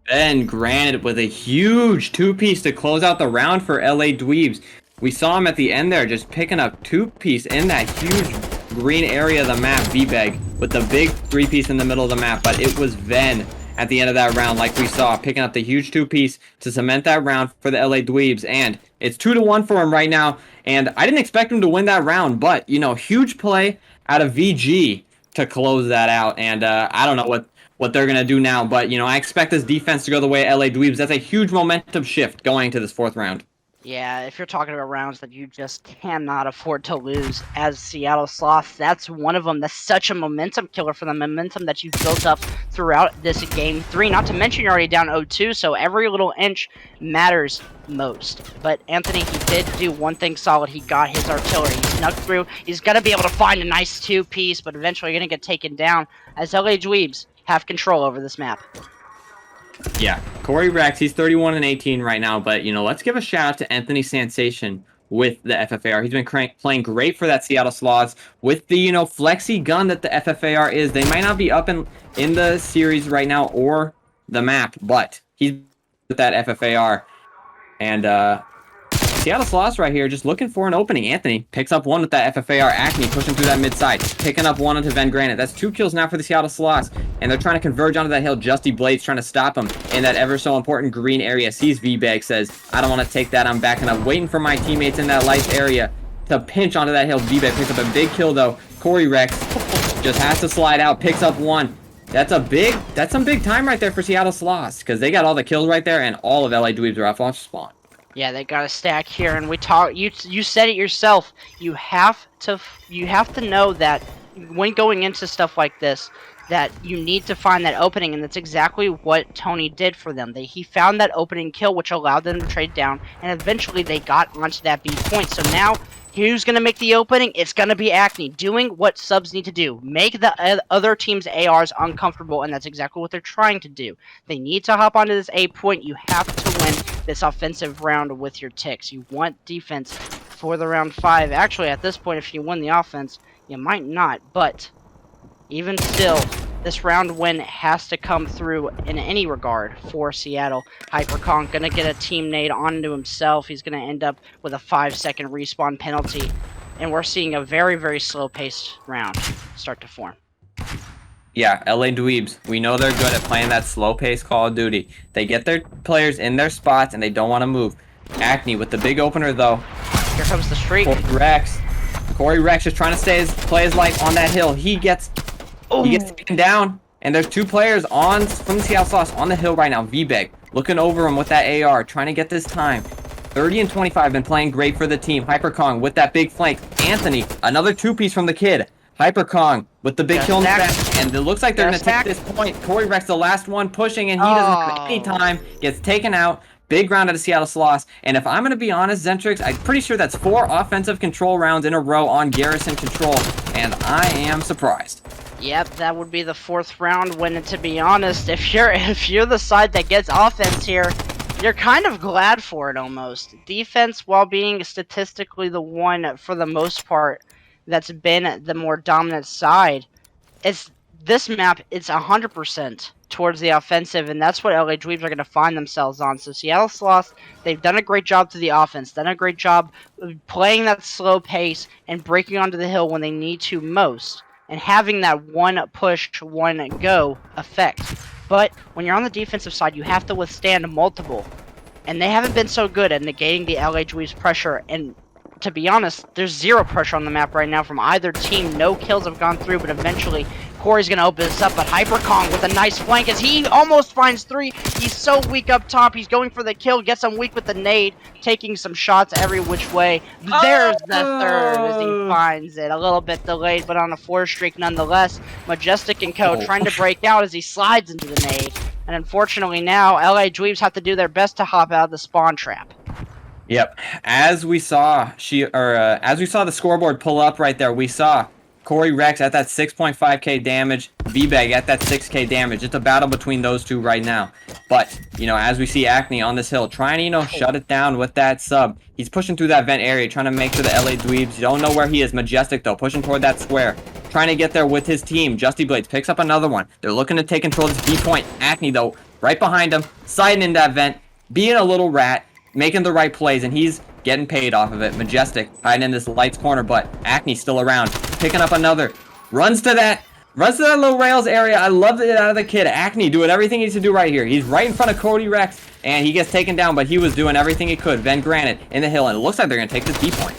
Then Granite with a huge 2-piece to close out the round for LA Dweebs. We saw him at the end there just picking up 2-piece in that huge green area of the map, V-Bag, with the big 3-piece in the middle of the map. But it was Ven at the end of that round, like we saw, picking up the huge 2-piece to cement that round for the LA Dweebs. And it's 2-1 for him right now. And I didn't expect him to win that round, but, you know, huge play out of VG to close that out. And I don't know what they're going to do now, but, you know, I expect this defense to go the way of LA Dweebs. That's a huge momentum shift going into this 4th round. Yeah, if you're talking about rounds that you just cannot afford to lose as Seattle Sloths, that's one of them. That's such a momentum killer for the momentum that you've built up throughout this game 3. Not to mention you're already down 0-2, so every little inch matters most. But Anthony, he did do one thing solid. He got his artillery. He snuck through. He's going to be able to find a nice 2-piece, but eventually you're going to get taken down as LA Dweebs have control over this map. Yeah, Corey Rex, he's 31-18 right now, but, you know, let's give a shout out to Anthony Sensation with the FFAR. He's been playing great for that Seattle Sloths with the, you know, flexy gun that the FFAR is. They might not be up in the series right now or the map, but he's with that FFAR. And Seattle Sloths right here just looking for an opening. Anthony picks up one with that FFAR. Acne pushing through that mid side, picking up one onto Van Granite. That's 2 kills now for the Seattle Sloths, and they're trying to converge onto that hill. Justy Blades trying to stop him in that ever so important green area. Sees V-Bag, says, I don't want to take that, I'm backing up, waiting for my teammates in that light area to pinch onto that hill. V-Bag picks up a big kill though. Corey Rex just has to slide out, picks up one. That's some big time right there for Seattle Sloths, because they got all the kills right there, and all of LA Dweebs are off spawn. Yeah, they got a stack here, and we talk. You said it yourself. You have to know that when going into stuff like this, that you need to find that opening, and that's exactly what Tony did for them. He found that opening kill, which allowed them to trade down, and eventually they got onto that B point. So now, who's going to make the opening? It's going to be Acne, doing what subs need to do. Make the other team's ARs uncomfortable, and that's exactly what they're trying to do. They need to hop onto this A point. You have to win this offensive round with your ticks. You want defense for the round 5. Actually, at this point, if you win the offense, you might not, but even still, this round win has to come through in any regard for Seattle. Hyperconk gonna get a team nade onto himself. He's gonna end up with a 5-second respawn penalty, and we're seeing a very, very slow-paced round start to form. Yeah, LA Dweebs, we know they're good at playing that slow-paced Call of Duty. They get their players in their spots, and they don't want to move. Acne with the big opener, though. Here comes the streak. Corey Rex is trying to play his life on that hill. He gets taken down, and there's 2 players from the Seattle Sloths on the hill right now. V-Bag looking over him with that AR, trying to get this time. 30-25, been playing great for the team. Hyperkong with that big flank. Anthony, another 2-piece from the kid. Hyperkong with the big kill in the back, and it looks like they're going to take this point. Corey Rex, the last one, pushing, and he doesn't have any time. Gets taken out. Big round of the Seattle Sloths. And if I'm going to be honest, Zentrix, I'm pretty sure that's 4 offensive control rounds in a row on Garrison control, and I am surprised. Yep, that would be the 4th round when, to be honest, if you're the side that gets offense here, you're kind of glad for it almost. Defense, while being statistically the one, for the most part, that's been the more dominant side, this map, it's 100% towards the offensive, and that's what LA Dweebs are going to find themselves on. So Seattle Sloths, they've done a great job to the offense, done a great job of playing that slow pace and breaking onto the hill when they need to most, and having that one push, one go effect. But when you're on the defensive side, you have to withstand multiple, and they haven't been so good at negating the LA Dweebs pressure. And to be honest, there's 0 pressure on the map right now from either team. No kills have gone through, but eventually Corey's going to open this up. But Hyperkong with a nice flank as he almost finds 3. He's so weak up top. He's going for the kill. Gets him weak with the nade, taking some shots every which way. There's the 3rd as he finds it. A little bit delayed, but on a 4 streak nonetheless. Majestic and Co. trying to break out as he slides into the nade. And unfortunately now, LA Dweebs have to do their best to hop out of the spawn trap. Yep, as we saw the scoreboard pull up right there, we saw Corey Rex at that 6.5k damage, V-Bag at that 6k damage. It's a battle between those 2 right now. But, you know, as we see Acne on this hill, trying to, you know, shut it down with that sub. He's pushing through that vent area, trying to make sure the LA Dweebs, you don't know where he is. Majestic, though, pushing toward that square. Trying to get there with his team. Justy Blades picks up another one. They're looking to take control of this B point. Acne, though, right behind him, sliding in that vent, being a little rat, making the right plays, and he's getting paid off of it. Majestic hiding in this lights corner, but Acne still around, picking up another, runs to that Runs to that low rails area. I love it out of the kid. Acne doing everything he needs to do right here. He's right in front of Cody Rex, and he gets taken down, but he was doing everything he could. Van Granite in the hill, and it looks like they're going to take this D point.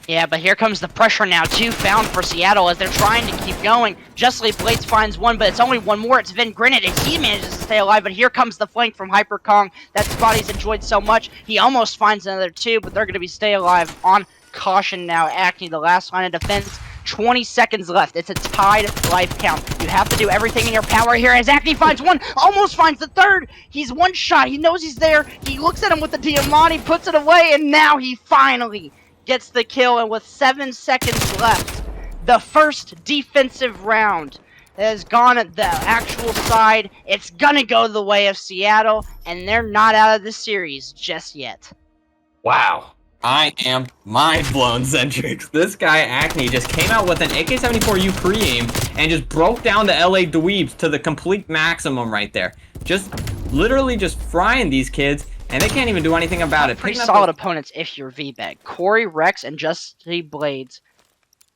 Yeah, but here comes the pressure now, too, found for Seattle as they're trying to keep going. Justly Blades finds one, but it's only one more. It's Van Granite, and he manages to stay alive, but here comes the flank from Hyper Kong. That spot he's enjoyed so much. He almost finds another two, but they're going to be stay alive on caution now. Acne, the last line of defense. 20 seconds left. It's a tied life count. You have to do everything in your power here as Acne finds one, almost finds the third. He's one shot. He knows he's there. He looks at him with the Diamante, puts it away, and now he finally gets the kill. And with 7 seconds left, the first defensive round has gone at the actual side. It's gonna go the way of Seattle, and they're not out of the series just yet. Wow. I am mind blown, Centrix. This guy, Acne, just came out with an AK-74U pre-aim and just broke down the LA Dweebs to the complete maximum right there. Just literally just frying these kids, and they can't even do anything about it. Pretty solid opponents if you're VBag. Corey, Rex, and Justy Blades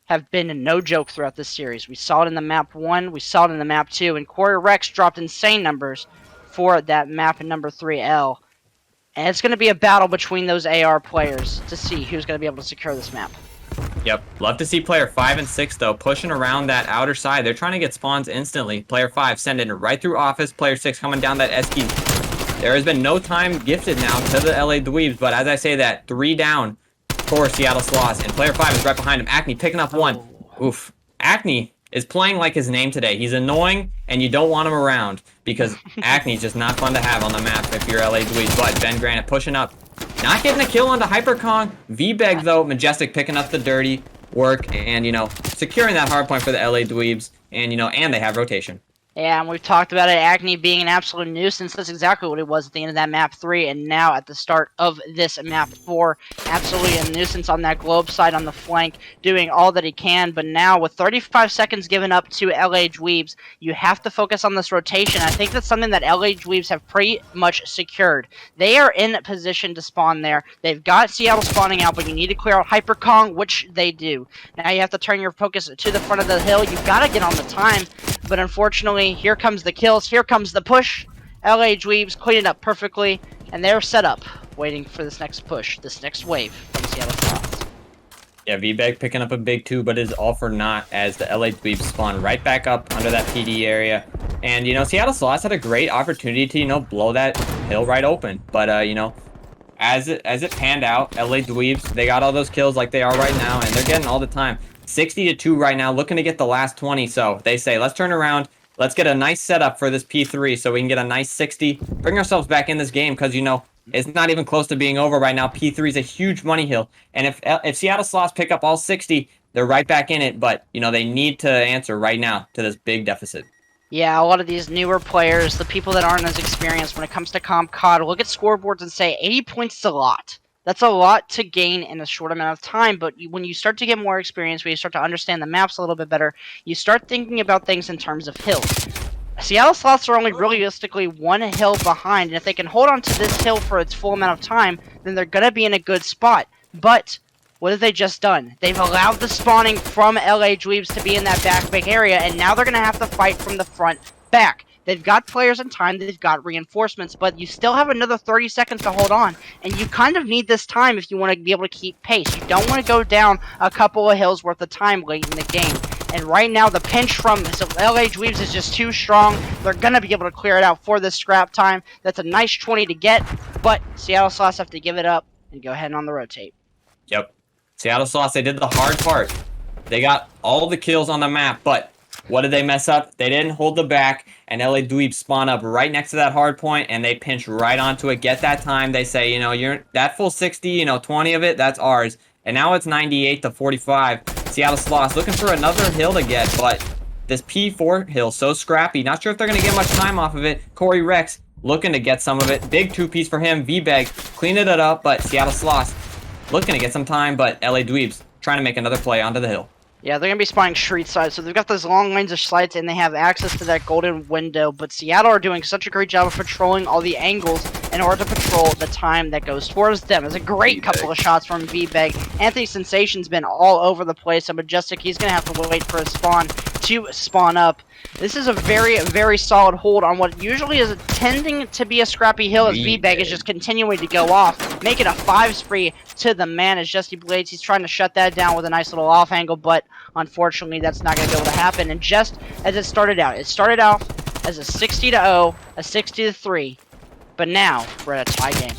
have been no joke throughout this series. We saw it in the map 1, we saw it in the map 2, and Corey Rex dropped insane numbers for that map in number 3L. And it's going to be a battle between those AR players to see who's going to be able to secure this map. Yep. Love to see player 5 and 6, though, pushing around that outer side. They're trying to get spawns instantly. Player 5 sending it right through office. Player 6 coming down that S key. There has been no time gifted now to the LA Dweebs, but as I say that, 3 down for Seattle Sloths. And player 5 is right behind him. Acne picking up one. Oof. Acne is playing like his name today. He's annoying, and you don't want him around because Acne's just not fun to have on the map if you're LA Dweebs. But Ben Granite pushing up. Not getting a kill onto Hyperkong. V-Beg, though, Majestic picking up the dirty work and, securing that hard point for the LA Dweebs. And, and they have rotation. Yeah, and we've talked about it, Acne being an absolute nuisance. That's exactly what it was at the end of that map 3, and now at the start of this map 4. Absolutely a nuisance on that globe side on the flank, doing all that he can. But now, with 35 seconds given up to LA Dweebs, you have to focus on this rotation. I think that's something that LA Dweebs have pretty much secured. They are in position to spawn there. They've got Seattle spawning out, but you need to clear out Hyper Kong, which they do. Now you have to turn your focus to the front of the hill. You've got to get on the time, but unfortunately, here comes the kills, here comes the push. LA Dweebs clean it up perfectly, and they're set up, waiting for this next push, this next wave from Seattle Sloths. Yeah, V-Bag picking up a big 2, but is all for naught as the LA Dweebs spawn right back up under that PD area. And, Seattle Sloths had a great opportunity to, blow that hill right open. But, as it panned out, LA Dweebs, they got all those kills like they are right now, and they're getting all the time. 60-2 right now, looking to get the last 20. So they say, let's turn around. Let's get a nice setup for this P3 so we can get a nice 60. Bring ourselves back in this game because, it's not even close to being over right now. P3 is a huge money hill. And if Seattle Sloths pick up all 60, they're right back in it. But, they need to answer right now to this big deficit. Yeah, a lot of these newer players, the people that aren't as experienced when it comes to Comp COD, look at scoreboards and say 80 points is a lot. That's a lot to gain in a short amount of time, but when you start to get more experience, when you start to understand the maps a little bit better, you start thinking about things in terms of hills. Seattle Sloths are only realistically one hill behind, and if they can hold on to this hill for its full amount of time, then they're going to be in a good spot. But what have they just done? They've allowed the spawning from LA Dweebs to be in that back area, and now they're going to have to fight from the front back. They've got players in time, they've got reinforcements, but you still have another 30 seconds to hold on, and you kind of need this time if you want to be able to keep pace. You don't want to go down a couple of hills worth of time late in the game. And right now, the pinch from LA Dweebs is just too strong. They're going to be able to clear it out for this scrap time. That's a nice 20 to get, but Seattle Sloths have to give it up and go ahead and on the rotate. Yep. Seattle Sloths, they did the hard part. They got all the kills on the map, but what did they mess up? They didn't hold the back, and LA Dweebs spawn up right next to that hard point, and they pinch right onto it, get that time. They say, you're that full 60, 20 of it, that's ours. And now it's 98-45. Seattle Sloths looking for another hill to get, but this P4 hill so scrappy. Not sure if they're going to get much time off of it. Corey Rex looking to get some of it. Big 2-piece for him. V-Bag cleaning it up, but Seattle Sloths looking to get some time, but LA Dweebs trying to make another play onto the hill. Yeah, they're going to be spawning street side, so they've got those long lines of sights, and they have access to that golden window, but Seattle are doing such a great job of patrolling all the angles in order to patrol the time that goes towards them. It's a great couple of shots from V-Bag. Anthony Sensation's been all over the place, so Majestic, he's going to have to wait for a spawn to spawn up. This is a very, very solid hold on what usually is tending to be a scrappy hill as V-Bag is just continuing to go off, making a 5 spree to the man as Justy Blades. He's trying to shut that down with a nice little off angle, but unfortunately that's not going to be able to happen. And just as it started out as a 60-0, a 60-3, but now we're at a tie game.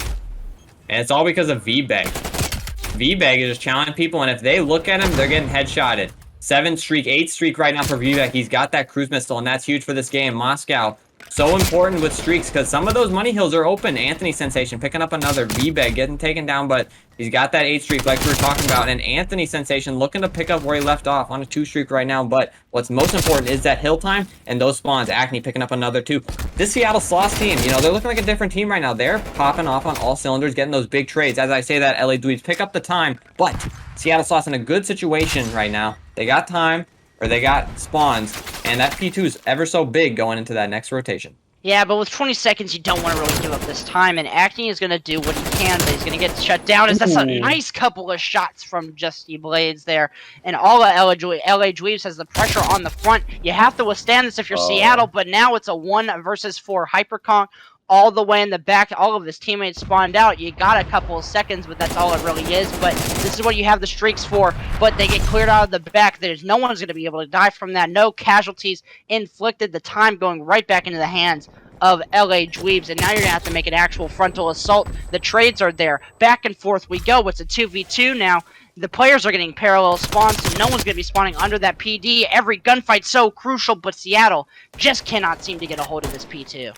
And it's all because of V-Bag. V-Bag is just challenging people, and if they look at him, they're getting headshotted. 7 streak, 8 streak right now for V-Bag. He's got that cruise missile, and that's huge for this game. Moscow, so important with streaks, because some of those money hills are open. Anthony Sensation picking up another. V-Bag getting taken down, but he's got that 8 streak like we were talking about. And Anthony Sensation looking to pick up where he left off on a 2 streak right now. But what's most important is that hill time and those spawns. Acne picking up another 2. This Seattle Sloths team, you know, they're looking like a different team right now. They're popping off on all cylinders, getting those big trades. As I say that, LA Dweebs pick up the time, but Seattle Sloths in a good situation right now. They got time, or they got spawns, and that P2 is ever so big going into that next rotation. Yeah, but with 20 seconds, you don't want to really give up this time, and Acne is going to do what he can, but he's going to get shut down, as that's a nice couple of shots from Justy Blades there, and all of LA Dweebs has the pressure on the front. You have to withstand this if you're Seattle, but now it's a 1 versus 4 Hyperconk. All the way in the back, all of his teammates spawned out. You got a couple of seconds, but that's all it really is. But this is what you have the streaks for. But they get cleared out of the back. There's no one's going to be able to die from that. No casualties inflicted. The time going right back into the hands of LA Dweebs. And now you're going to have to make an actual frontal assault. The trades are there. Back and forth we go. It's a 2v2 now. The players are getting parallel spawns, so no one's going to be spawning under that PD. Every gunfight's so crucial, but Seattle just cannot seem to get a hold of this P2.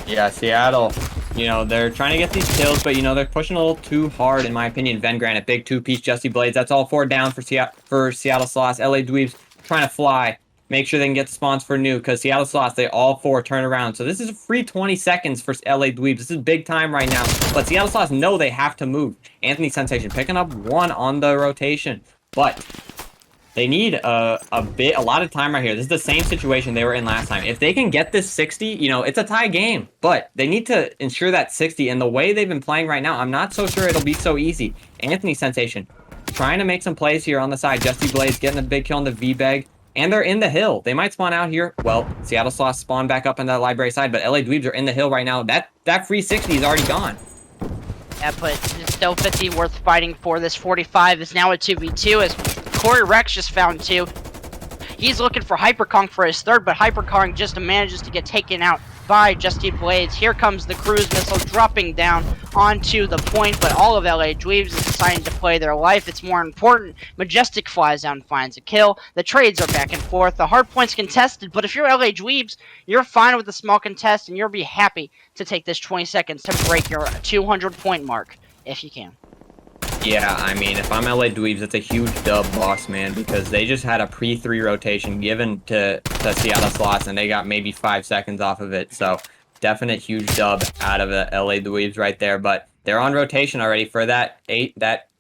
Yeah, Seattle, you know, they're trying to get these kills, but, you know, they're pushing a little too hard, in my opinion. Ven Granite, big 2-piece Justy Blades. That's all 4 down for Seattle Sloths. LA Dweebs trying to fly. Make sure they can get the spawns for new, because Seattle Sloths, they all 4 turn around. So this is a free 20 seconds for LA Dweebs. This is big time right now. But Seattle Sloths know they have to move. Anthony Sensation picking up 1 on the rotation. But they need a lot of time right here. This is the same situation they were in last time. If they can get this 60, you know, it's a tie game. But they need to ensure that 60. And the way they've been playing right now, I'm not so sure it'll be so easy. Anthony Sensation trying to make some plays here on the side. Justy Blades getting a big kill on the V-Bag. And they're in the hill. They might spawn out here. Well, Seattle Sloths spawn back up on that library side. But LA Dweebs are in the hill right now. That free 60 is already gone. Yeah, but it's still 50 worth fighting for. This 45 is now a 2v2 as Corey Rex just found 2. He's looking for Hyperconk for his 3rd, but Hyperconk just manages to get taken out by Justy Blades. Here comes the cruise missile dropping down onto the point, but all of LA Dweebs is deciding to play their life. It's more important. Majestic flies down and finds a kill. The trades are back and forth. The hard point's contested, but if you're LA Dweebs, you're fine with the small contest, and you'll be happy to take this 20 seconds to break your 200-point mark, if you can. Yeah, I mean, if I'm LA Dweebs, it's a huge dub loss, man, because they just had a pre-3 rotation given to Seattle Sloths, and they got maybe 5 seconds off of it. So, definite huge dub out of the LA Dweebs right there. But they're on rotation already for that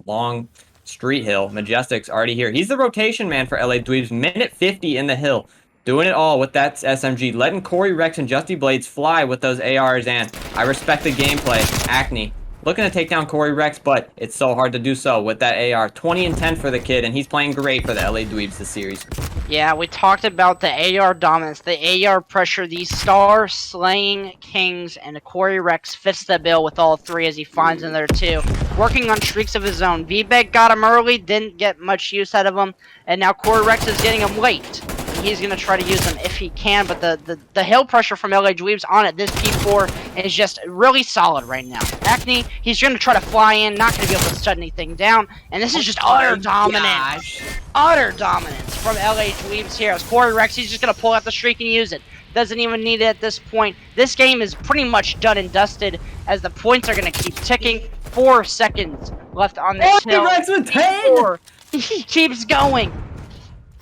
long street hill. Majestic's already here. He's the rotation man for LA Dweebs. Minute 50 in the hill. Doing it all with that SMG. Letting Corey Rex and Justy Blades fly with those ARs, and I respect the gameplay. Acne looking to take down Corey Rex, but it's so hard to do so with that AR. 20 and 10 for the kid, and he's playing great for the LA Dweebs this series. Yeah, we talked about the AR dominance, the AR pressure, these star-slaying kings, and Corey Rex fits the bill with all 3 as he finds in there too. Working on streaks of his own. V-Bag got him early, didn't get much use out of him, and now Corey Rex is getting him late. He's going to try to use them if he can, but the hill pressure from LA Dweebs on it, this P4 is just really solid right now. Acne, he's going to try to fly in, not going to be able to shut anything down, and this is just utter dominance. Utter dominance from LA Dweebs here. As Corey Rex, he's just going to pull out the streak and use it. Doesn't even need it at this point. This game is pretty much done and dusted as the points are going to keep ticking. 4 seconds left on this hill. Rex with 10! He keeps going.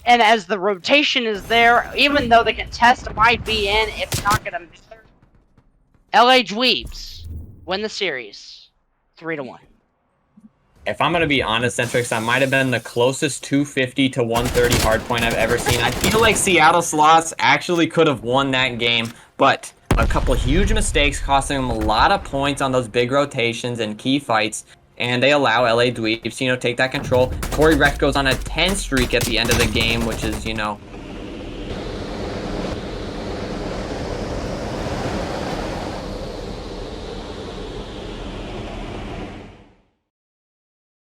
And as the rotation is there, even though the contest might be in, it's not going to matter. LA Dweebs win the series 3-1. If I'm going to be honest, Centrix, that might have been the closest 250 to 130 hardpoint I've ever seen. I feel like Seattle Sloths actually could have won that game, but a couple huge mistakes costing them a lot of points on those big rotations and key fights. And they allow LA Dweebs to, take that control. Corey Rex goes on a 10 streak at the end of the game, which is,